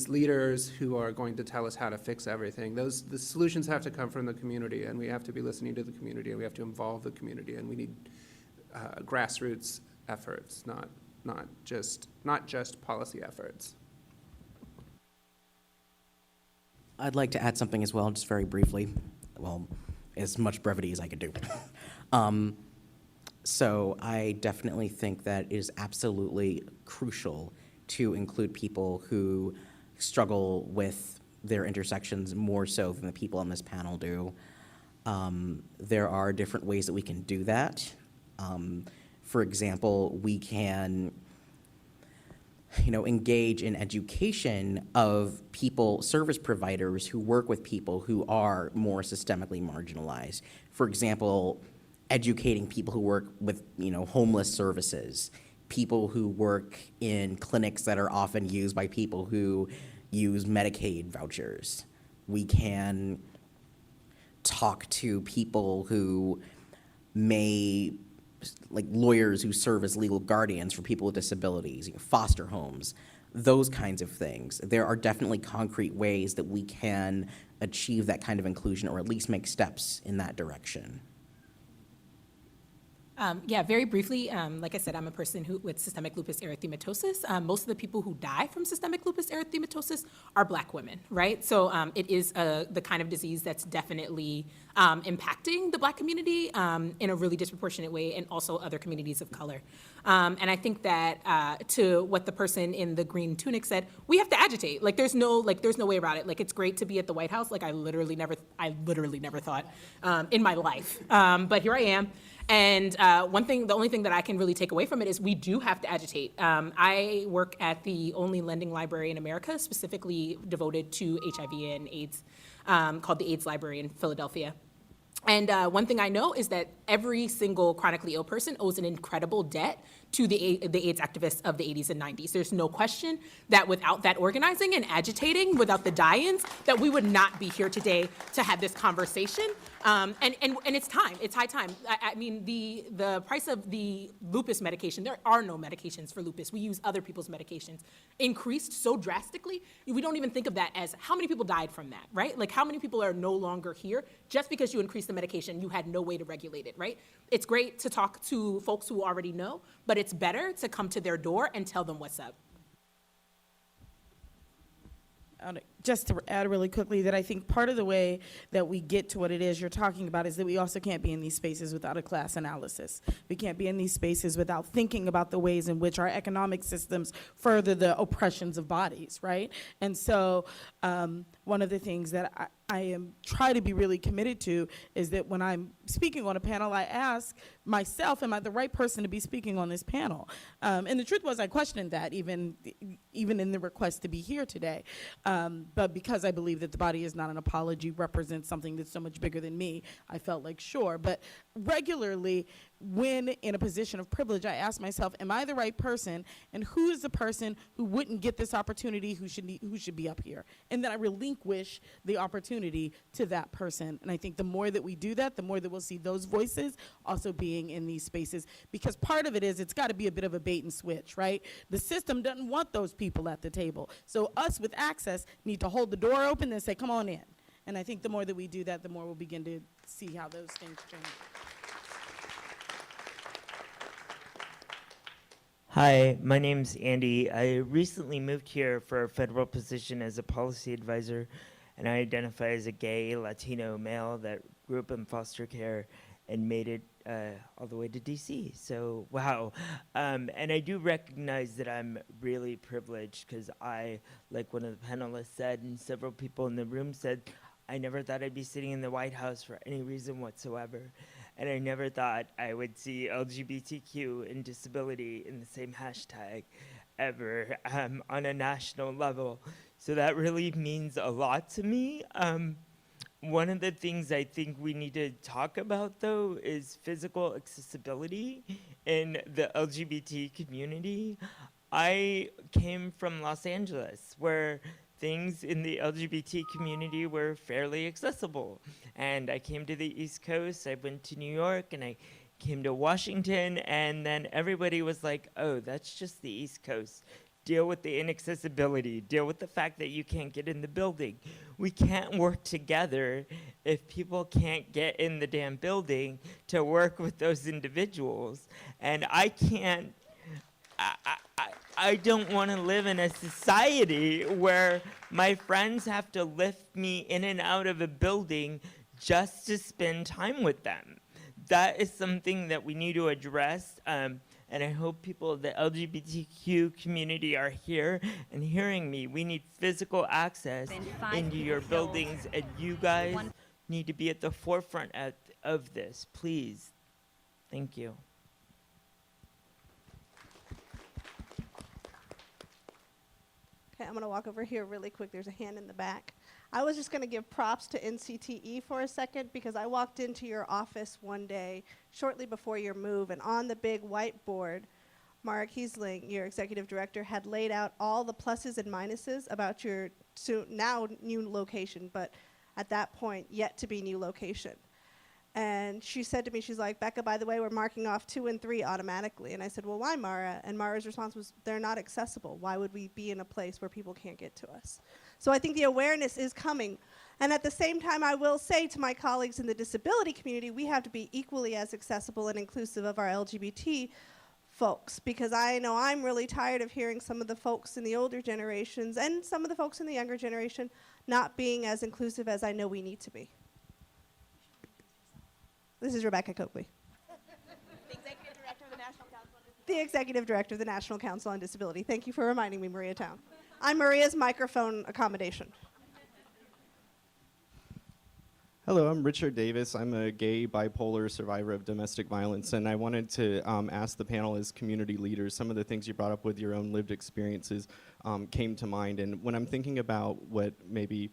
leaders who are going to tell us how to fix everything. The solutions have to come from the community, and we have to be listening to the community, and we have to involve the community, and we need grassroots efforts, not just policy efforts. I'd like to add something as well, just very briefly. Well, as much brevity as I could do. So I definitely think that it is absolutely crucial to include people who struggle with their intersections more so than the people on this panel do. There are different ways that we can do that. For example, we can engage in education of people, service providers who work with people who are more systemically marginalized. For example, educating people who work with, homeless services, people who work in clinics that are often used by people who use Medicaid vouchers. We can talk to people who like lawyers who serve as legal guardians for people with disabilities, foster homes, those kinds of things. There are definitely concrete ways that we can achieve that kind of inclusion or at least make steps in that direction. Yeah, very briefly, like I said, I'm a person with systemic lupus erythematosus. Most of the people who die from systemic lupus erythematosus are Black women, right? So it is the kind of disease that's definitely impacting the Black community in a really disproportionate way, and also other communities of color. And I think that to what the person in the green tunic said, we have to agitate. Like there's no way around it. Like it's great to be at the White House. Like I literally never thought in my life, but here I am. And the only thing that I can really take away from it is we do have to agitate. I work at the only lending library in America specifically devoted to HIV and AIDS, called the AIDS Library in Philadelphia. And one thing I know is that every single chronically ill person owes an incredible debt to the AIDS activists of the 80s and 90s. There's no question that without that organizing and agitating, without the die-ins, that we would not be here today to have this conversation. And it's time. It's high time. I mean, the price of the lupus medication, there are no medications for lupus. We use other people's medications. Increased so drastically, we don't even think of that as how many people died from that, right? Like how many people are no longer here just because you increased the medication, you had no way to regulate it, right? It's great to talk to folks who already know, but it's better to come to their door and tell them what's up. Just to add really quickly that I think part of the way that we get to what it is you're talking about is that we also can't be in these spaces without a class analysis. We can't be in these spaces without thinking about the ways in which our economic systems further the oppressions of bodies, right? And so one of the things that try to be really committed to is that when I'm speaking on a panel, I ask myself, am I the right person to be speaking on this panel? And the truth was I questioned that even in the request to be here today. But because I believe that the body is not an apology, represents something that's so much bigger than me, I felt like sure. But regularly, when in a position of privilege, I ask myself, am I the right person? And who is the person who wouldn't get this opportunity, who should be up here? And then I relinquish the opportunity to that person. And I think the more that we do that, the more that we'll see those voices also being in these spaces. Because part of it is it's got to be a bit of a bait and switch, right? The system doesn't want those people at the table. So us with access need to hold the door open and say, come on in. And I think the more that we do that, the more we'll begin to see how those things change. Hi, my name's Andy. I recently moved here for a federal position as a policy advisor, and I identify as a gay Latino male that grew up in foster care and made it all the way to DC. So, wow. And I do recognize that I'm really privileged because I, like one of the panelists said, and several people in the room said, I never thought I'd be sitting in the White House for any reason whatsoever. And I never thought I would see LGBTQ and disability in the same hashtag ever on a national level. So that really means a lot to me. One of the things I think we need to talk about, though, is physical accessibility in the LGBT community. I came from Los Angeles, where things in the LGBT community were fairly accessible. And I came to the East Coast, I went to New York, and I came to Washington, and then everybody was like, oh, that's just the East Coast. Deal with the inaccessibility, deal with the fact that you can't get in the building. We can't work together if people can't get in the damn building to work with those individuals. And I can't, I don't want to live in a society where my friends have to lift me in and out of a building just to spend time with them. That is something that we need to address, and I hope people of the LGBTQ community are here and hearing me. We need physical access into your buildings, and you guys need to be at the forefront of this, please. Thank you. Okay, I'm going to walk over here really quick. There's a hand in the back. I was just going to give props to NCTE for a second because I walked into your office one day shortly before your move, and on the big whiteboard, Mara Kiesling, your executive director, had laid out all the pluses and minuses about your now new location, but at that point, yet to be new location. And she said to me, she's like, Becca, by the way, we're marking off 2 and 3 automatically. And I said, well, why, Mara? And Mara's response was, they're not accessible. Why would we be in a place where people can't get to us? So I think the awareness is coming. And at the same time, I will say to my colleagues in the disability community, we have to be equally as accessible and inclusive of our LGBT folks, because I know I'm really tired of hearing some of the folks in the older generations and some of the folks in the younger generation not being as inclusive as I know we need to be. This is Rebecca Coakley. The Executive Director of the National Council on Disability. The Executive Director of the National Council on Disability. Thank you for reminding me, Maria Town. I'm Maria's microphone accommodation. Hello, I'm Richard Davis. I'm a gay bipolar survivor of domestic violence, and I wanted to ask the panel as community leaders, some of the things you brought up with your own lived experiences came to mind. And when I'm thinking about what maybe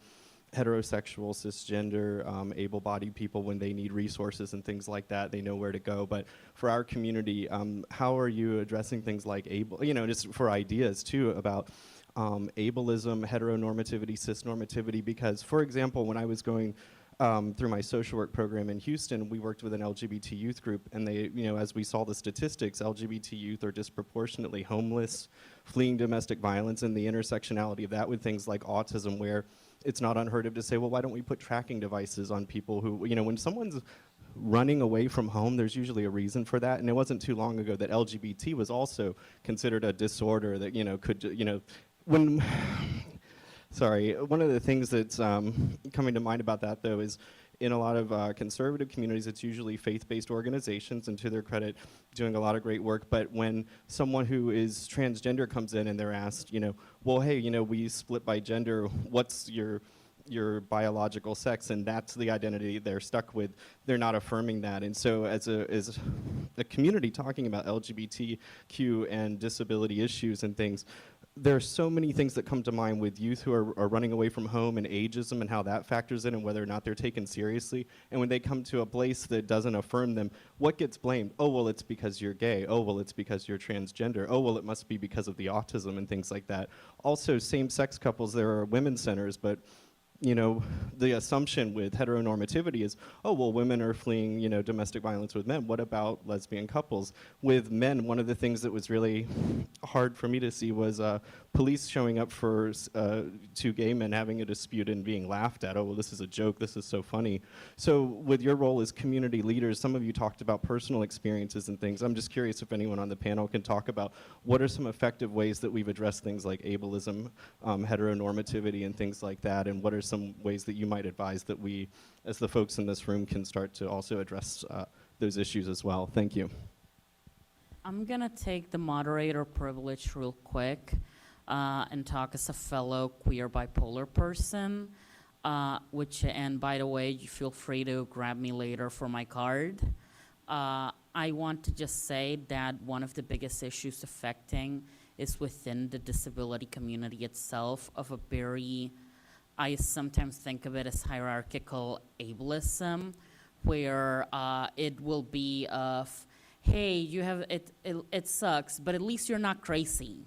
heterosexual, cisgender, able-bodied people, when they need resources and things like that, they know where to go. But for our community, how are you addressing things like just for ideas too about ableism, heteronormativity, cisnormativity? Because, for example, when I was going through my social work program in Houston, we worked with an LGBT youth group, and they, as we saw the statistics, LGBT youth are disproportionately homeless, fleeing domestic violence, and the intersectionality of that with things like autism, where it's not unheard of to say, well, why don't we put tracking devices on people who, when someone's running away from home, there's usually a reason for that. And it wasn't too long ago that LGBT was also considered a disorder that, one of the things that's coming to mind about that, though, is in a lot of conservative communities, it's usually faith-based organizations, and to their credit, doing a lot of great work. But when someone who is transgender comes in and they're asked, well, hey, we split by gender, what's your your biological sex, and that's the identity they're stuck with. They're not affirming that. And so as a community talking about LGBTQ and disability issues and things, there are so many things that come to mind with youth who are running away from home, and ageism and how that factors in, and whether or not they're taken seriously. And when they come to a place that doesn't affirm them, what gets blamed? Oh, well, it's because you're gay. Oh, well, it's because you're transgender. Oh, well, it must be because of the autism and things like that. Also, same-sex couples, there are women's centers, but you know, the assumption with heteronormativity is, oh, well, women are fleeing, you know, domestic violence with men. What about lesbian couples? With men, one of the things that was really hard for me to see was police showing up for two gay men having a dispute and being laughed at. Oh, well, this is a joke. This is so funny. So with your role as community leaders, some of you talked about personal experiences and things. I'm just curious if anyone on the panel can talk about what are some effective ways that we've addressed things like ableism, heteronormativity, and things like that, and what are some ways that you might advise that we, as the folks in this room, can start to also address those issues as well. Thank you. I'm gonna take the moderator privilege real quick and talk as a fellow queer bipolar person, and by the way, you feel free to grab me later for my card. I want to just say that one of the biggest issues affecting is within the disability community itself of a very, I sometimes think of it as hierarchical ableism, where it will be of, hey, you have it sucks, but at least you're not crazy,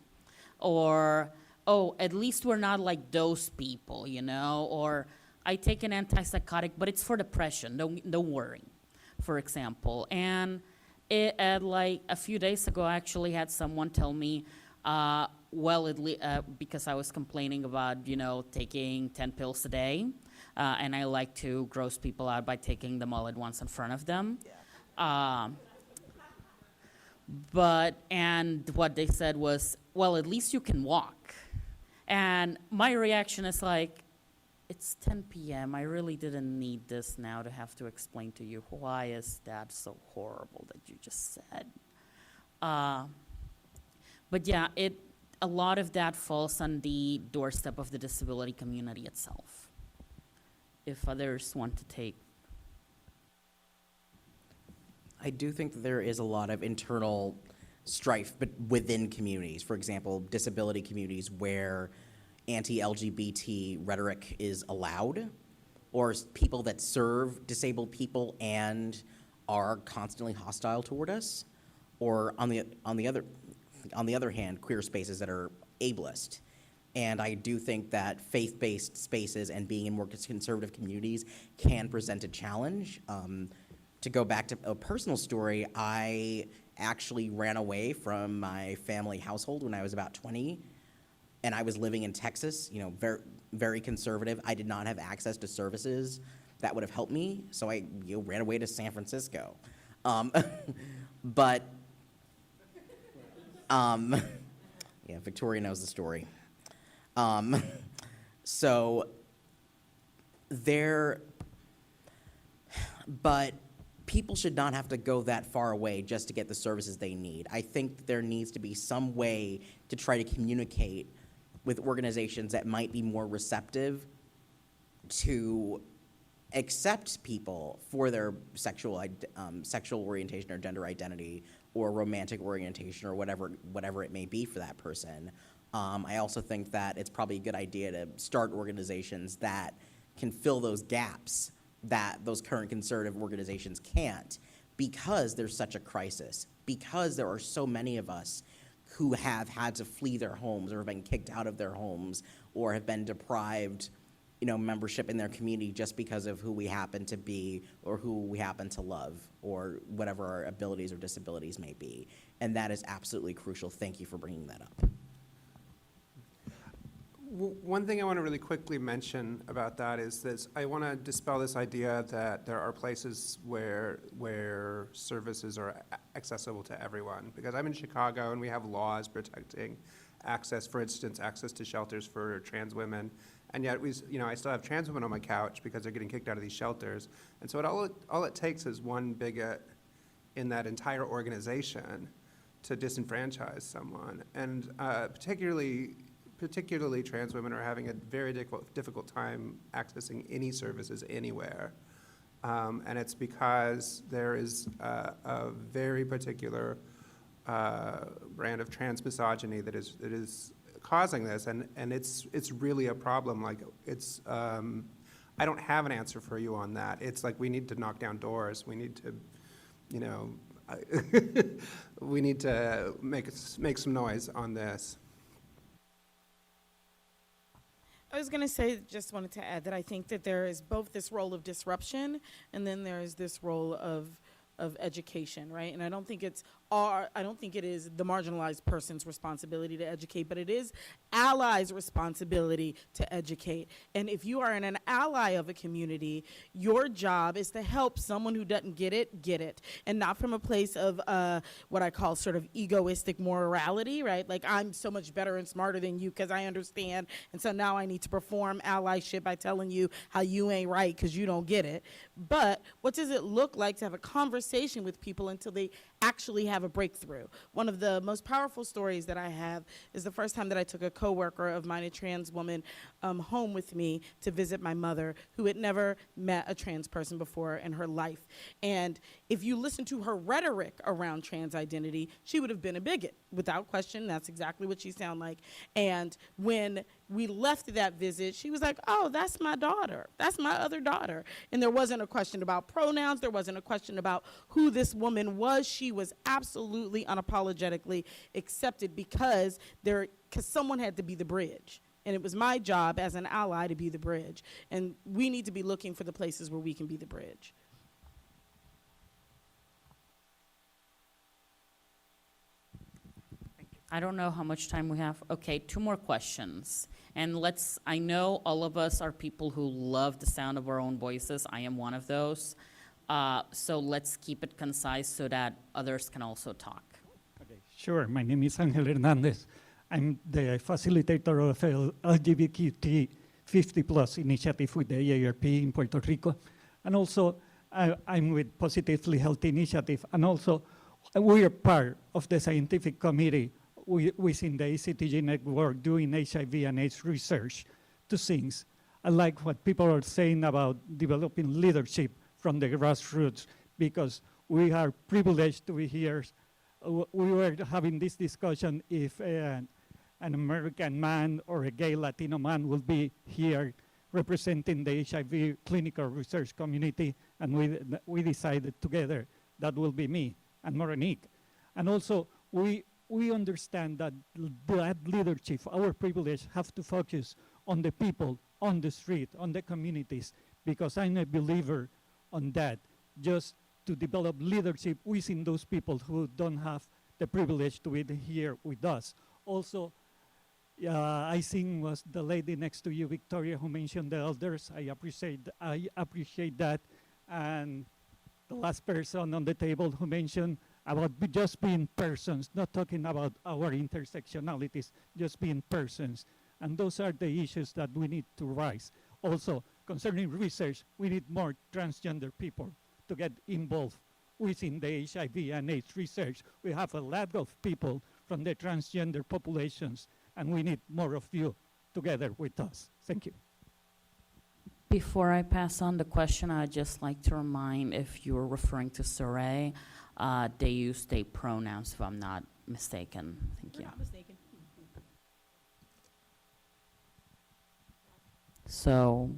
or oh, at least we're not like those people, you know, or I take an antipsychotic, but it's for depression. Don't worry, for example. And like a few days ago, I actually had someone tell me, because I was complaining about, you know, taking 10 pills a day, and I like to gross people out by taking them all at once in front of them. Yeah. And what they said was, well, at least you can walk. And my reaction is like, it's 10 p.m. I really didn't need this now to have to explain to you why is that so horrible that you just said. But yeah, a lot of that falls on the doorstep of the disability community itself. If others want to take. I do think that there is a lot of internal strife but within communities. For example, disability communities where anti-LGBT rhetoric is allowed, or people that serve disabled people and are constantly hostile toward us, or on the other hand, queer spaces that are ableist. And I do think that faith-based spaces and being in more conservative communities can present a challenge. To go back to a personal story, I actually ran away from my family household when I was about 20, and I was living in Texas, you know, very, very conservative. I did not have access to services that would have helped me, so I ran away to San Francisco. Yeah, Victoria knows the story. But people should not have to go that far away just to get the services they need. I think there needs to be some way to try to communicate with organizations that might be more receptive to accept people for their sexual orientation or gender identity or romantic orientation or whatever it may be for that person. I also think that it's probably a good idea to start organizations that can fill those gaps that those current conservative organizations can't, because there's such a crisis, because there are so many of us who have had to flee their homes or have been kicked out of their homes or have been deprived, you know, membership in their community just because of who we happen to be or who we happen to love or whatever our abilities or disabilities may be. And that is absolutely crucial. Thank you for bringing that up. One thing I want to really quickly mention about that is this: I want to dispel this idea that there are places where services are accessible to everyone. Because I'm in Chicago and we have laws protecting access, for instance, access to shelters for trans women, and yet I still have trans women on my couch because they're getting kicked out of these shelters. And so all it takes is one bigot in that entire organization to disenfranchise someone, and particularly particularly trans women are having a very difficult time accessing any services anywhere. And it's because there is a very particular brand of trans misogyny that is causing this, and it's really a problem. Like, it's I don't have an answer for you on that. It's like we need to knock down doors. We need to, you know, we need to make some noise on this. I was going to say, just wanted to add that I think that there is both this role of disruption and then there is this role of education, right? And I don't think it is the marginalized person's responsibility to educate, but it is allies' responsibility to educate. And if you are an ally of a community, your job is to help someone who doesn't get it, and not from a place of what I call sort of egoistic morality, right? Like, I'm so much better and smarter than you because I understand, and so now I need to perform allyship by telling you how you ain't right because you don't get it. But what does it look like to have a conversation with people until they actually have a breakthrough? One of the most powerful stories that I have is the first time that I took a coworker of mine, a trans woman, home with me to visit my mother, who had never met a trans person before in her life. And if you listen to her rhetoric around trans identity, she would have been a bigot. Without question, that's exactly what she sounded like. And when we left that visit, she was like, oh, that's my daughter. That's my other daughter. And there wasn't a question about pronouns. There wasn't a question about who this woman was. She was absolutely unapologetically accepted because someone had to be the bridge. And it was my job as an ally to be the bridge. And we need to be looking for the places where we can be the bridge. I don't know how much time we have. Okay, 2 more questions. And I know all of us are people who love the sound of our own voices. I am one of those. So let's keep it concise so that others can also talk. Okay, sure. My name is Angel Hernandez. I'm the facilitator of LGBT 50+ initiative with the AARP in Puerto Rico. And also, I'm with Positively Health Initiative. And also, we are part of the scientific committee within the ACTG network doing HIV and AIDS research to things. I like what people are saying about developing leadership from the grassroots, because we are privileged to be here. We were having this discussion if an American man or a gay Latino man will be here representing the HIV clinical research community, and we decided together that will be me and Monique. And also, we understand that leadership, our privilege, have to focus on the people, on the street, on the communities, because I'm a believer on that, just to develop leadership within those people who don't have the privilege to be here with us. Also, I think was the lady next to you, Victoria, who mentioned the elders. I appreciate that. And the last person on the table who mentioned about just being persons, not talking about our intersectionalities, just being persons. And those are the issues that we need to rise. Also, concerning research, we need more transgender people to get involved within the HIV and AIDS research. We have a lot of people from the transgender populations, and we need more of you together with us. Thank you. Before I pass on the question, I'd just like to remind, if you're referring to Saray, they use they pronouns, if I'm not mistaken. Thank you. You're not mistaken. So,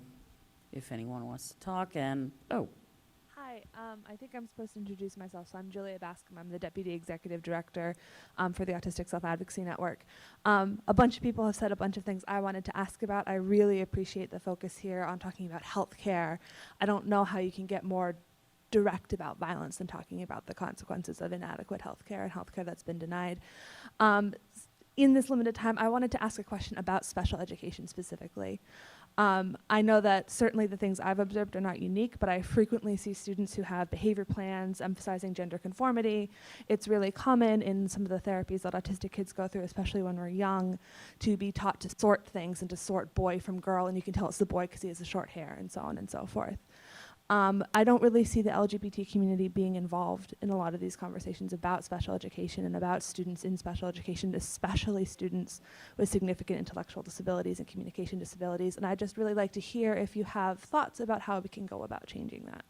if anyone wants to talk, Hi, I think I'm supposed to introduce myself. So I'm Julia Bascom. I'm the Deputy Executive Director for the Autistic Self-Advocacy Network. A bunch of people have said a bunch of things I wanted to ask about. I really appreciate the focus here on talking about healthcare. I don't know how you can get more direct about violence than talking about the consequences of inadequate healthcare and healthcare that's been denied. In this limited time, I wanted to ask a question about special education specifically. I know that certainly the things I've observed are not unique, but I frequently see students who have behavior plans emphasizing gender conformity. It's really common in some of the therapies that autistic kids go through, especially when we're young, to be taught to sort things and to sort boy from girl, and you can tell it's the boy because he has the short hair and so on and so forth. I don't really see the LGBT community being involved in a lot of these conversations about special education and about students in special education, especially students with significant intellectual disabilities and communication disabilities. And I'd just really like to hear if you have thoughts about how we can go about changing that.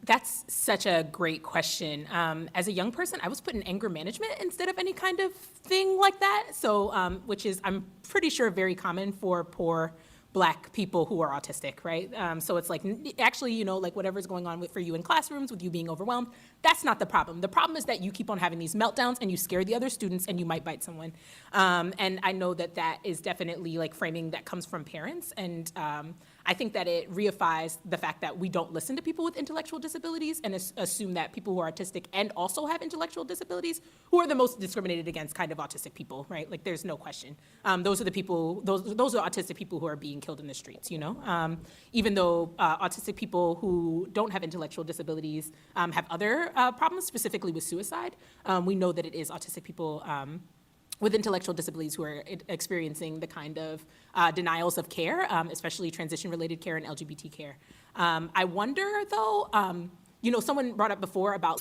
That's such a great question. As a young person, I was put in anger management instead of any kind of thing like that. So, which is, I'm pretty sure, very common for poor Black people who are autistic, right? So it's like, actually, you know, like whatever's going on for you in classrooms, with you being overwhelmed, that's not the problem. The problem is that you keep on having these meltdowns and you scare the other students and you might bite someone. And I know that that is definitely like framing that comes from parents. And I think that it reifies the fact that we don't listen to people with intellectual disabilities and assume that people who are autistic and also have intellectual disabilities, who are the most discriminated against kind of autistic people, right? Like, there's no question. Those are the people, those are autistic people who are being killed in the streets, you know? Even though autistic people who don't have intellectual disabilities have other problems, specifically with suicide, we know that it is autistic people with intellectual disabilities who are experiencing the kind of denials of care, especially transition-related care and LGBT care. I wonder, though, you know, someone brought up before about